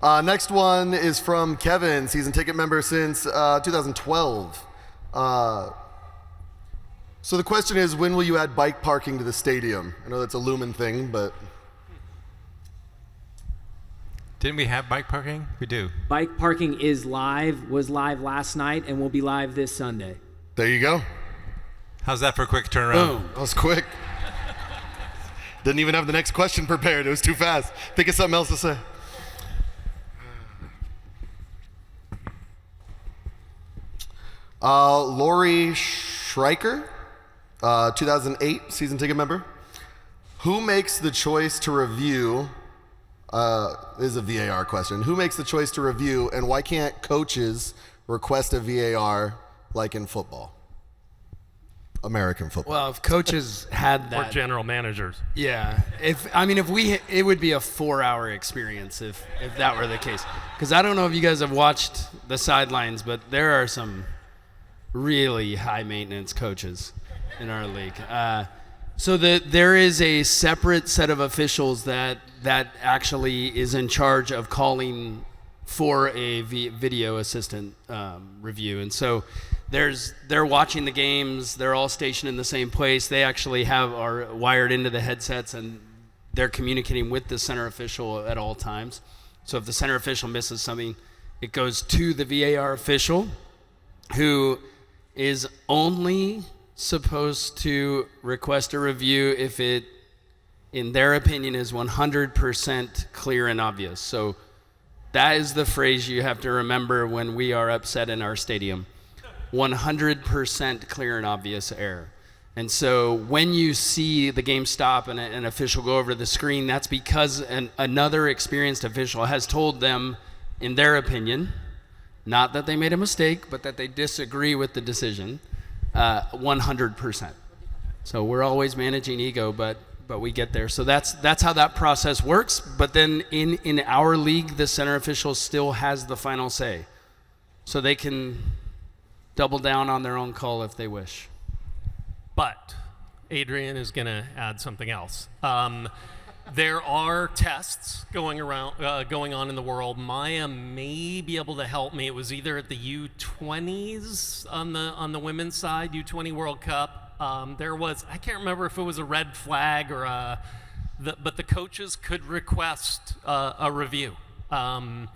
S1: Next one is from Kevin, season ticket member since 2012. So the question is, when will you add bike parking to the stadium? I know that's a Lumen thing, but...
S3: Didn't we have bike parking? We do.
S6: Bike parking was live last night, and will be live this Sunday.
S1: There you go.
S3: How's that for a quick turnaround?
S1: Boom. That was quick. Didn't even have the next question prepared. It was too fast. Think of something else to say. Lori Schreiker, 2008 season ticket member. Who makes the choice to review? This is a VAR question. Who makes the choice to review, and why can't coaches request a VAR like in football? American football.
S4: Well, if coaches had that,
S2: Or general managers.
S4: yeah. It would be a 4-hour experience if that were the case. Because I don't know if you guys have watched the sidelines, but there are some really high maintenance coaches in our league. So there is a separate set of officials that actually is in charge of calling for a video assistant review. And so they're watching the games. They're all stationed in the same place. They actually are wired into the headsets, and they're communicating with the center official at all times. So if the center official misses something, it goes to the VAR official, who is only supposed to request a review if it, in their opinion, is 100% clear and obvious. So that is the phrase you have to remember when we are upset in our stadium. 100% clear and obvious error. And so when you see the game stop and an official go over to the screen, that's because another experienced official has told them, in their opinion, not that they made a mistake, but that they disagree with the decision, 100%. So we're always managing ego, but we get there. So that's how that process works. But then in our league, the center official still has the final say. So they can double down on their own call if they wish.
S2: But Adrian is going to add something else. There are tests going on in the world. Maya may be able to help me. It was either at the U20s on the women's side, U20 World Cup. There was, I can't remember if it was a red flag or but the coaches could request a review. And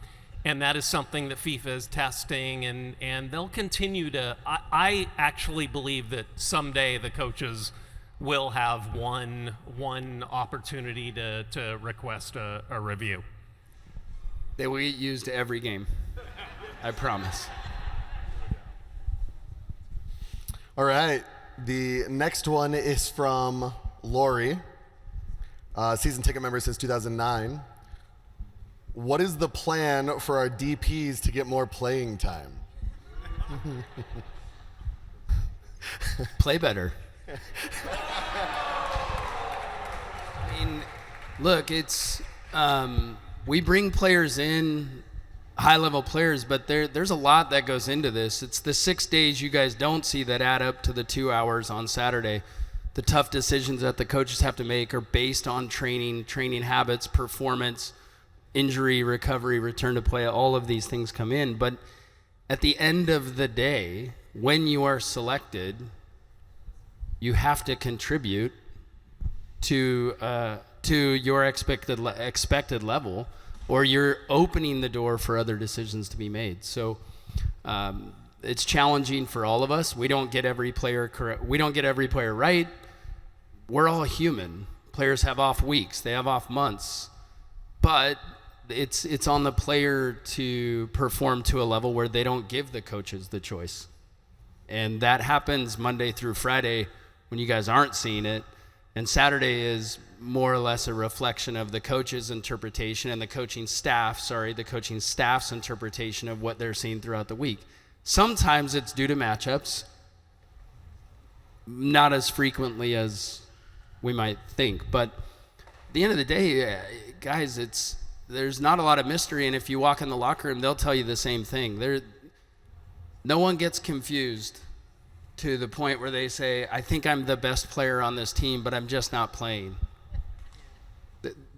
S2: that is something that FIFA is testing, and they'll continue to. I actually believe that someday the coaches will have one opportunity to request a review.
S4: They will get used every game. I promise.
S1: All right. The next one is from Lori, season ticket member since 2009. What is the plan for our DPs to get more playing time?
S4: Play better. I mean, look, it's we bring players in, high-level players, but there's a lot that goes into this. It's the 6 days you guys don't see that add up to the 2 hours on Saturday. The tough decisions that the coaches have to make are based on training habits, performance, injury, recovery, return to play. All of these things come in. But at the end of the day, when you are selected, you have to contribute to your expected level, or you're opening the door for other decisions to be made. So it's challenging for all of us. We don't get every player correct. We don't get every player right. We're all human. Players have off weeks. They have off months. But it's on the player to perform to a level where they don't give the coaches the choice. And that happens Monday through Friday when you guys aren't seeing it. And Saturday is more or less a reflection of the coach's interpretation and the coaching staff's interpretation of what they're seeing throughout the week. Sometimes it's due to matchups, not as frequently as we might think. But at the end of the day, guys, there's not a lot of mystery. And if you walk in the locker room, they'll tell you the same thing. No one gets confused to the point where they say, I think I'm the best player on this team, but I'm just not playing.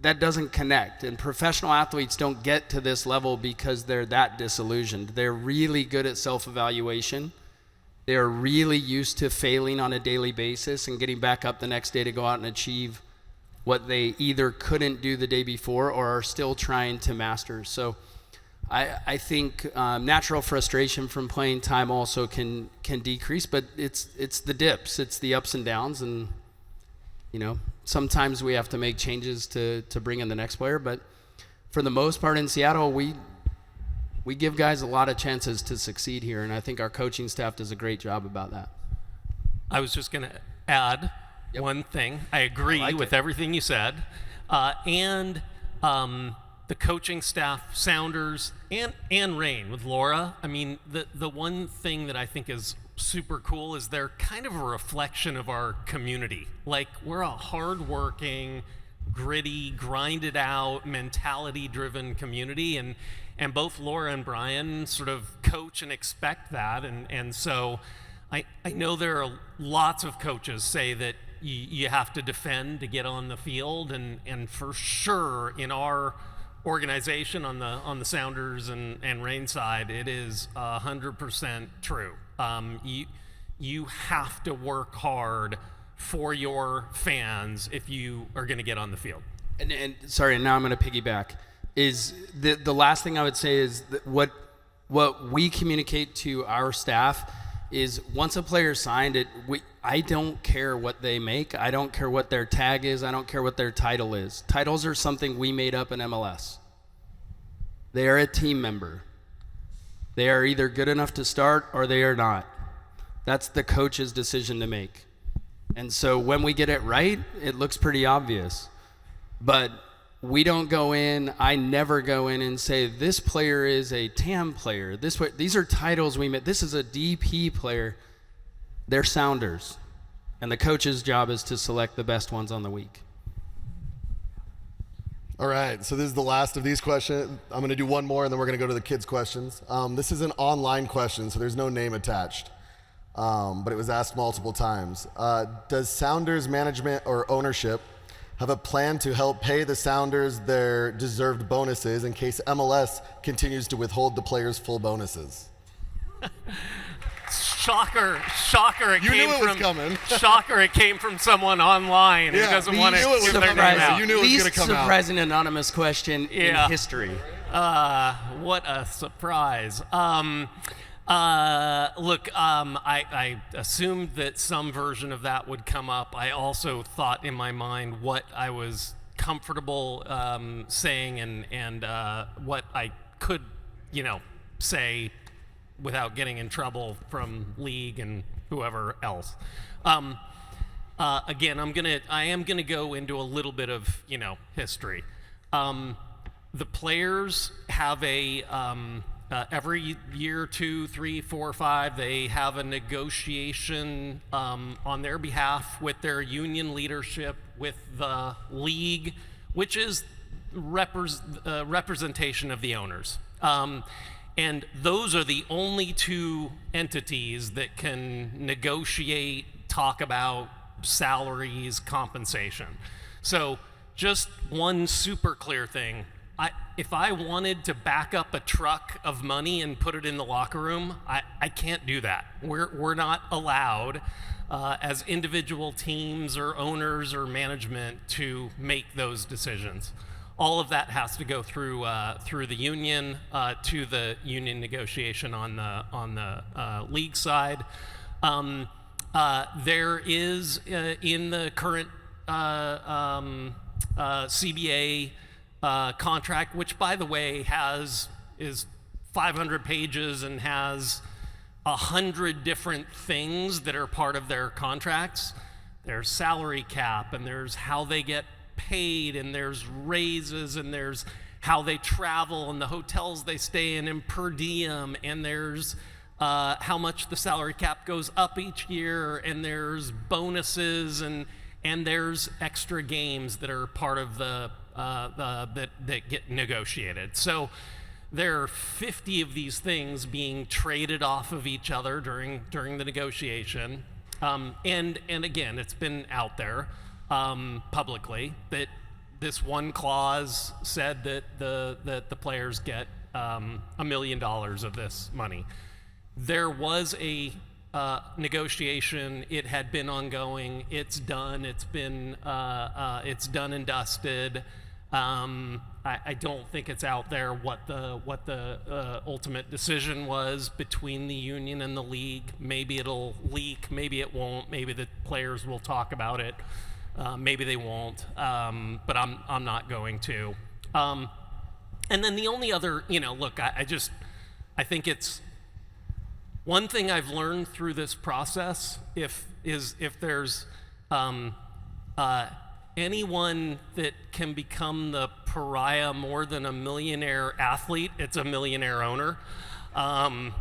S4: That doesn't connect. And professional athletes don't get to this level because they're that disillusioned. They're really good at self-evaluation. They're really used to failing on a daily basis and getting back up the next day to go out and achieve what they either couldn't do the day before or are still trying to master. So I think natural frustration from playing time also can decrease, but it's the dips, it's the ups and downs, and sometimes we have to make changes to bring in the next player. But for the most part in Seattle, we give guys a lot of chances to succeed here, and I think our coaching staff does a great job about that.
S2: I was just going to add one thing. I agree with everything you said, and the coaching staff, Sounders, and Rain with Laura. I mean, the one thing that I think is super cool is they're kind of a reflection of our community. Like, we're a hardworking, gritty, grinded out, mentality-driven community, and both Laura and Brian sort of coach and expect that, and so I know there are lots of coaches say that you have to defend to get on the field, and for sure in our organization on the Sounders and Rain side, it is 100% true. You have to work hard for your fans if you are going to get on the field.
S4: And sorry, now I'm going to piggyback. Is the last thing I would say is that what we communicate to our staff is once a player signed I don't care what they make. I don't care what their tag is. I don't care what their title is. Titles are something we made up in MLS. They are a team member. They are either good enough to start or they are not. That's the coach's decision to make. And so when we get it right, it looks pretty obvious. But we don't go in, I never go in and say, this player is a TAM player. These are titles we made. This is a DP player. They're Sounders. And the coach's job is to select the best ones on the week.
S1: All right, so this is the last of these questions. I'm going to do one more, and then we're going to go to the kids' questions. This is an online question, so there's no name attached. but it was asked multiple times. Does Sounders management or ownership have a plan to help pay the Sounders their deserved bonuses in case MLS continues to withhold the players' full bonuses?
S2: Shocker! It
S1: You
S2: came
S1: knew it was
S2: from
S1: coming.
S2: Shocker! It came from someone online who doesn't
S1: you
S2: want to
S1: knew it was
S2: give their
S1: coming
S2: name
S1: out.
S2: out.
S1: You knew it was
S4: Least
S1: going to come out.
S4: surprising anonymous question in
S2: Yeah.
S4: history.
S2: What a surprise. Look, I assumed that some version of that would come up. I also thought in my mind what I was comfortable saying and what I could, say without getting in trouble from league and whoever else. Again, I am gonna go into a little bit of history. The players have a every year, 2, 3, 4, 5, they have a negotiation on their behalf with their union leadership, with the league, which is representation of the owners. And those are the only two entities that can negotiate, talk about salaries, compensation. So just one super clear thing. If I wanted to back up a truck of money and put it in the locker room, I can't do that. We're not allowed as individual teams or owners or management to make those decisions. All of that has to go through the union to the union negotiation on the league side. There is in the current CBA contract, which by the way is 500 pages and has 100 different things that are part of their contracts. There's salary cap, and there's how they get paid, and there's raises, and there's how they travel and the hotels they stay in and per diem, and there's how much the salary cap goes up each year, and there's bonuses, and there's extra games that are part of the that get negotiated. So there are 50 of these things being traded off of each other during the negotiation, and again, it's been out there publicly that this one clause said that the players get $1 million of this money. There was a negotiation. It had been ongoing. It's done. It's done and dusted. I don't think it's out there what the ultimate decision was between the union and the league. Maybe it'll leak. Maybe it won't. Maybe the players will talk about it. Maybe they won't. But I'm not going to. And then the only other, look, I think it's one thing I've learned through this process. If there's anyone that can become the pariah more than a millionaire athlete, it's a millionaire owner. And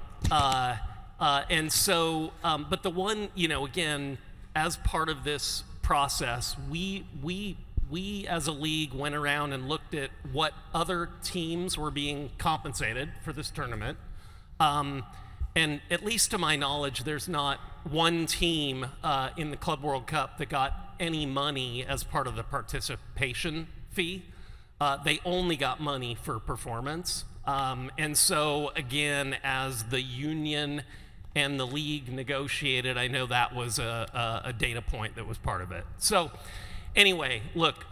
S2: so, but the one, again, as part of this process, we as a league went around and looked at what other teams were being compensated for this tournament. And at least to my knowledge, there's not one team in the Club World Cup that got any money as part of the participation fee. They only got money for performance. And so again, as the union and the league negotiated, I know that was a data point that was part of it. So anyway, look,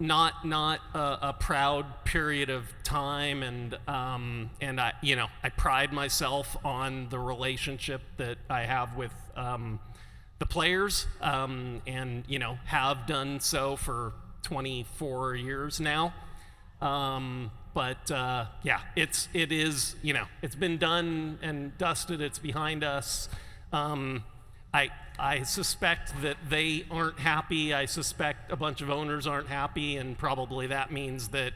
S2: not a proud period of time, and I I pride myself on the relationship that I have with the players, and have done so for 24 years now. But yeah, it is it's been done and dusted. It's behind us. I suspect that they aren't happy. I suspect a bunch of owners aren't happy, and probably that means that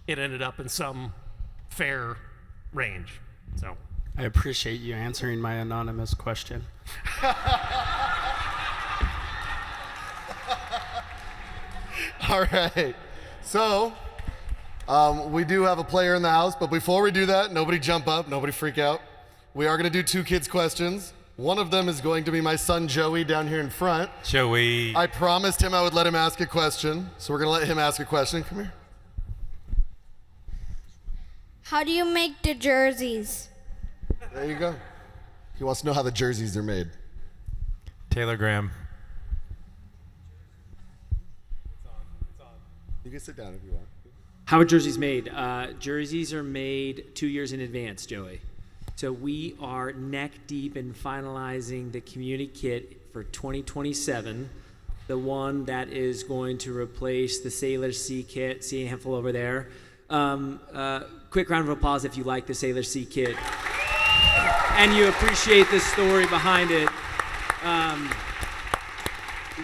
S2: it ended up in some fair range. So
S4: I appreciate you answering my anonymous question.
S1: All right. So we do have a player in the house, but before we do that, nobody jump up, nobody freak out. we are going to do 2 kids' questions. One of them is going to be my son Joey down here in front.
S3: Joey.
S1: I promised him I would let him ask a question, so we're going to let him ask a question. Come here.
S7: How do you make the jerseys?
S1: There you go. He wants to know how the jerseys are made.
S3: Taylor Graham.
S1: You can sit down if you want.
S6: How are jerseys made? Jerseys are made 2 years in advance, Joey. So we are neck deep in finalizing the community kit for 2027, the one that is going to replace the Sailor Sea kit. See a handful over there. Quick round of applause if you like the Sailor Sea kit and you appreciate the story behind it.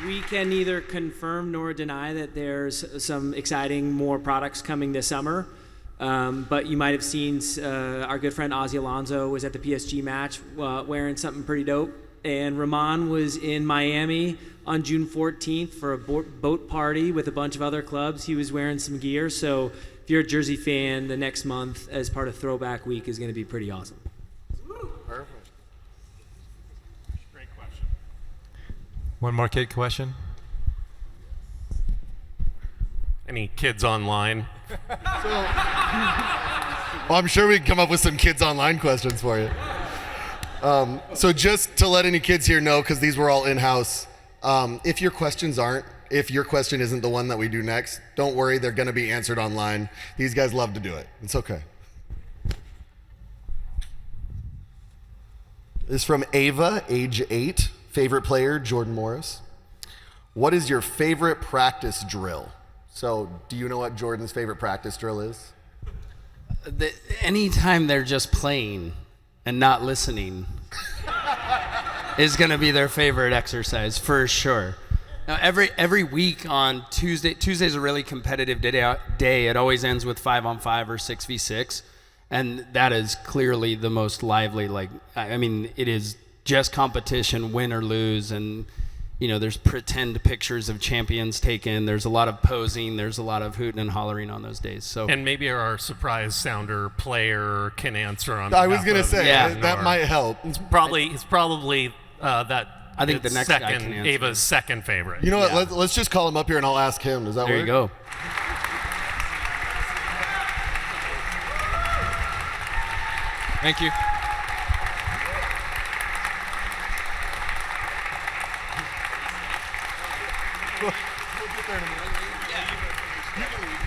S6: We can neither confirm nor deny that there's some exciting more products coming this summer. But you might have seen our good friend Ozzy Alonso was at the PSG match wearing something pretty dope. And Rahman was in Miami on June 14th for a boat party with a bunch of other clubs. He was wearing some gear. So if you're a Jersey fan, the next month as part of Throwback Week is going to be pretty awesome.
S1: Perfect.
S2: Great question.
S3: One more kid question.
S2: Any kids online?
S1: Well, I'm sure we can come up with some kids online questions for you. So just to let any kids here know, because these were all in-house, if your question isn't the one that we do next, don't worry, they're going to be answered online. These guys love to do it. It's okay. This is from Ava, age 8. Favorite player, Jordan Morris. What is your favorite practice drill? So, do you know what Jordan's favorite practice drill is?
S4: Anytime they're just playing and not listening is going to be their favorite exercise for sure. Now, every week on Tuesday's a really competitive day. It always ends with 5-on-5 or 6v6, and that is clearly the most lively. It is just competition, win or lose, and there's pretend pictures of champions taken. There's a lot of posing. There's a lot of hooting and hollering on those days. So,
S2: and maybe our surprise sounder player can answer on.
S1: I was going to say that might help.
S2: It's probably that.
S4: I think the next guy can answer.
S2: Ava's second favorite.
S1: You know what? Let's just call him up here and I'll ask him. Does that work?
S4: There you go.
S8: Thank you.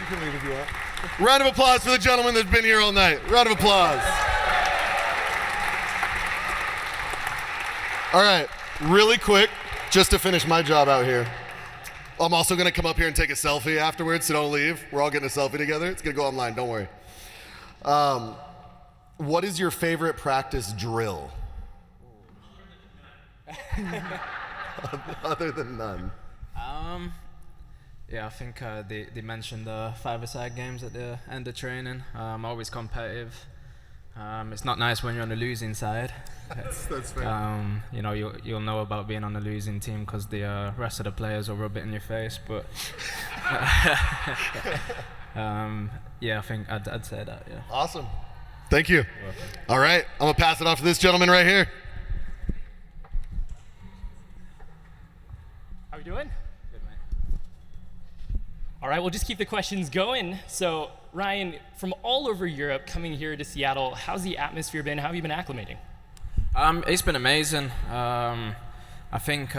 S1: You can leave if you want. Round of applause for the gentleman that's been here all night. Round of applause. All right, really quick, just to finish my job out here. I'm also going to come up here and take a selfie afterwards, so don't leave. We're all getting a selfie together. It's going to go online, don't worry. What is your favorite practice drill? Other than none.
S8: Yeah, I think they mentioned the five-a-side games at the end of training. Always competitive. It's not nice when you're on the losing side.
S1: That's fair.
S8: You'll know about being on the losing team because the rest of the players will rub it in your face. But yeah, I think I'd say that. Yeah.
S1: Awesome. Thank you. All right, I'm gonna pass it off to this gentleman right here.
S9: How we doing? Good, mate. All right, we'll just keep the questions going. So, Ryan, from all over Europe coming here to Seattle, how's the atmosphere been? How have you been acclimating?
S8: It's been amazing. I think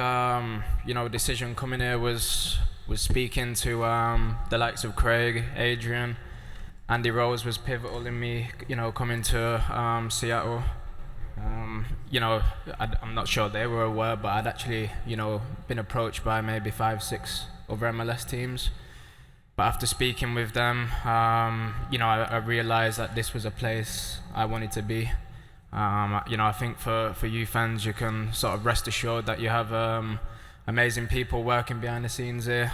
S8: decision coming here was speaking to the likes of Craig, Adrian, Andy Rose was pivotal in me, coming to Seattle. I'm not sure they were aware, but I'd actually, been approached by maybe 5-6 other MLS teams. But after speaking with them, I realized that this was a place I wanted to be. I think for you fans, you can sort of rest assured that you have amazing people working behind the scenes here.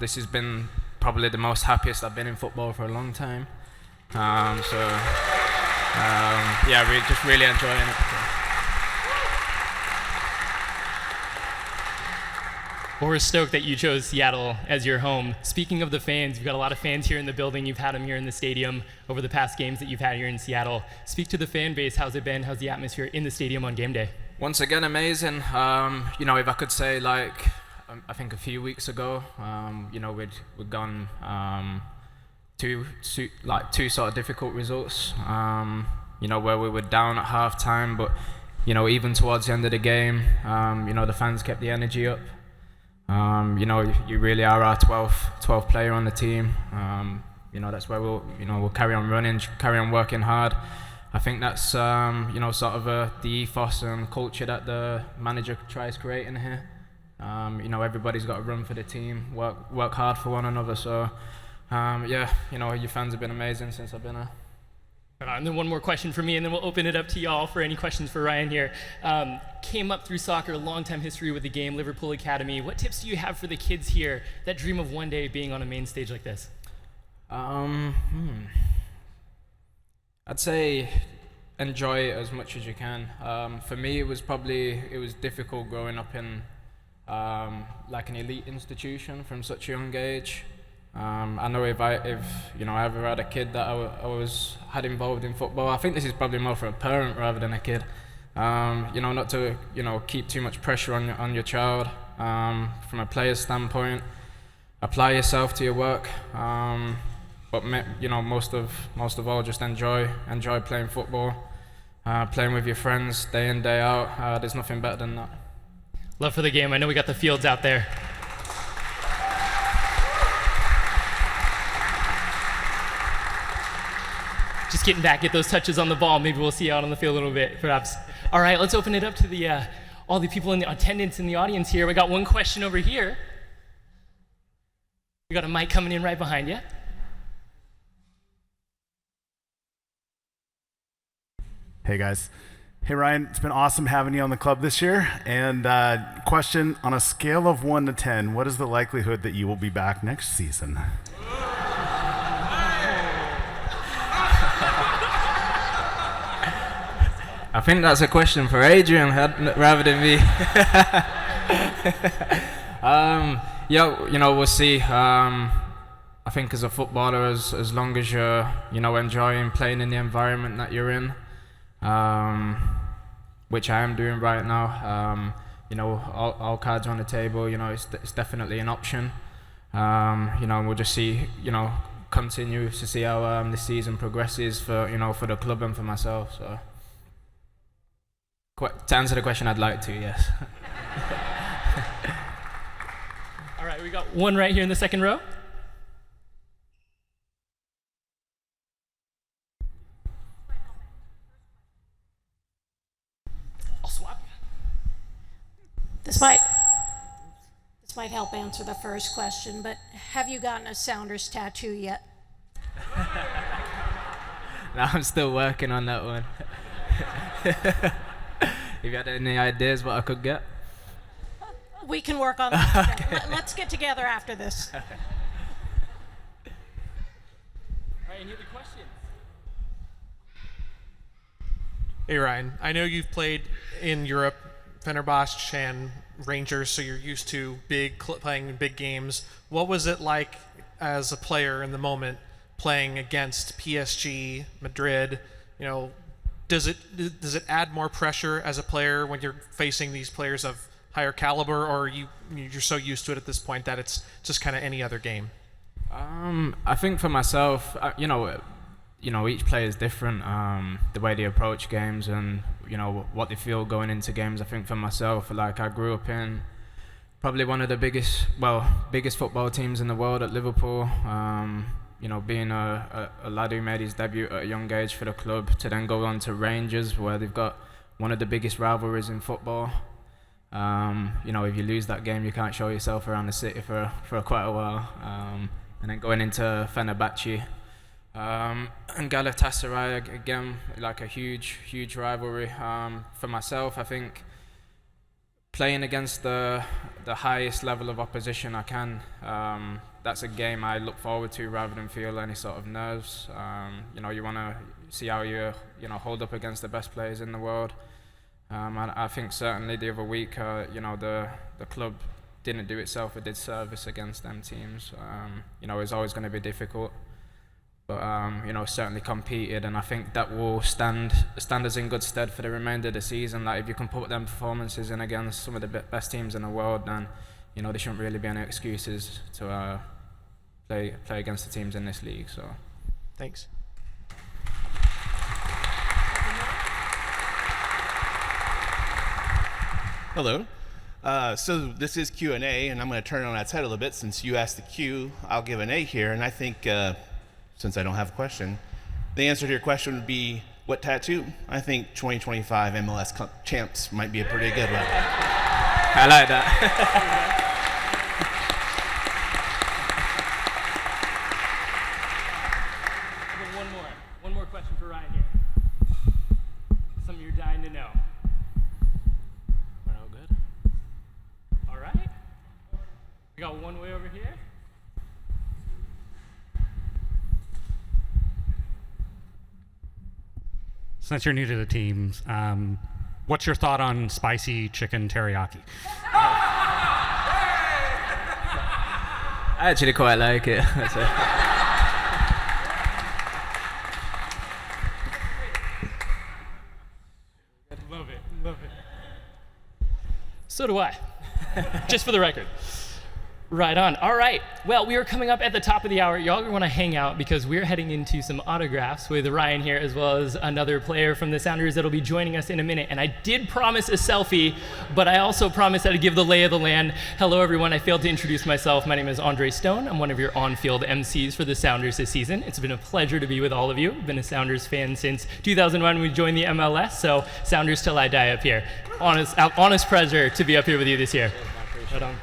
S8: This has been probably the most happiest I've been in football for a long time. Just really enjoying it.
S9: Well, we're stoked that you chose Seattle as your home. Speaking of the fans, you've got a lot of fans here in the building. You've had them here in the stadium over the past games that you've had here in Seattle. Speak to the fan base. How's it been? How's the atmosphere in the stadium on game day?
S8: Once again, amazing. If I could say, I think a few weeks ago, we'd gone two sort of difficult results. Where we were down at halftime, but even towards the end of the game, the fans kept the energy up. You really are our 12th player on the team. That's where we'll carry on running, carry on working hard. I think that's sort of the ethos and culture that the manager tries creating here. Everybody's got to run for the team, work hard for one another. So your fans have been amazing since I've been here.
S9: And then one more question for me, and then we'll open it up to y'all for any questions for Ryan here. Came up through soccer, long time history with the game, Liverpool Academy. What tips do you have for the kids here that dream of one day being on a main stage like this?
S8: I'd say enjoy it as much as you can. For me, it was difficult growing up in an elite institution from such a young age. I know if I ever had a kid that had involved in football, I think this is probably more for a parent rather than a kid. Not to keep too much pressure on your child. From a player's standpoint, apply yourself to your work. But most of all, just enjoy playing football, playing with your friends day in day out. There's nothing better than that.
S9: Love for the game. I know we got the fields out there. Just getting back, get those touches on the ball. Maybe we'll see you out on the field a little bit, perhaps. All right, let's open it up to all the people in the attendance in the audience here. We got one question over here. We got a mic coming in right behind you.
S10: Hey guys. Hey Ryan, it's been awesome having you on the club this year. And question, on a scale of 1 to 10, what is the likelihood that you will be back next season?
S8: I think that's a question for Adrian rather than me. We'll see. I think as a footballer, as long as you're, enjoying playing in the environment that you're in, which I am doing right now, all cards are on the table. It's definitely an option. We'll just see, continue to see how the season progresses for the club and for myself. So. To answer the question, I'd like to, yes.
S9: All right, we got one right here in the second row. I'll swap.
S11: This might help answer the first question, but have you gotten a Sounders tattoo yet?
S8: No, I'm still working on that one. If you had any ideas what I could get?
S11: We can work on that together. Let's get together after this.
S9: All right, any other questions?
S12: Hey Ryan, I know you've played in Europe, Fenerbahce and Rangers, so you're used to playing in big games. What was it like as a player in the moment playing against PSG, Madrid? Does it add more pressure as a player when you're facing these players of higher caliber, or you're so used to it at this point that it's just kind of any other game?
S8: I think for myself, each player is different. The way they approach games and what they feel going into games. I think for myself, I grew up in probably one of the biggest football teams in the world at Liverpool. Being a lad who made his debut at a young age for the club, to then go on to Rangers, where they've got one of the biggest rivalries in football. If you lose that game, you can't show yourself around the city for quite a while. And then going into Fenerbahce and Galatasaray, again, a huge rivalry. For myself, I think playing against the highest level of opposition I can, that's a game I look forward to rather than feel any sort of nerves. You want to see how you hold up against the best players in the world. And I think certainly the other week, the club didn't do itself a disservice against them teams. You know, it's always going to be difficult, but you know, certainly competed, and I think that will stand us in good stead for the remainder of the season. Like, if you can put them performances in against some of the best teams in the world, then you know there shouldn't really be any excuses to play against the teams in this league. So,
S12: Thanks.
S13: Hello. So this is Q&A, and I'm going to turn on its head a little bit. Since you asked the Q, I'll give an A here. And I think, since I don't have a question, the answer to your question would be, what tattoo? I think 2025 MLS champs might be a pretty good one.
S8: I like that.
S9: One more question for Ryan here. Something you're dying to know.
S8: We're all good.
S9: All right. We got one way over here.
S14: Since you're new to the teams, what's your thought on spicy chicken teriyaki?
S8: I actually quite like it.
S9: Love it, love it. So do I, just for the record. Right on. All right. Well, we are coming up at the top of the hour. Y'all are going to want to hang out because we're heading into some autographs with Ryan here, as well as another player from the Sounders that'll be joining us in a minute. And I did promise a selfie, but I also promised that I'd give the lay of the land. Hello, everyone. I failed to introduce myself. My name is Andre Stone. I'm one of your on-field MCs for the Sounders this season. It's been a pleasure to be with all of you. I've been a Sounders fan since 2001 when we joined the MLS, so Sounders till I die up here. Honest pleasure to be up here with you this year. Right on.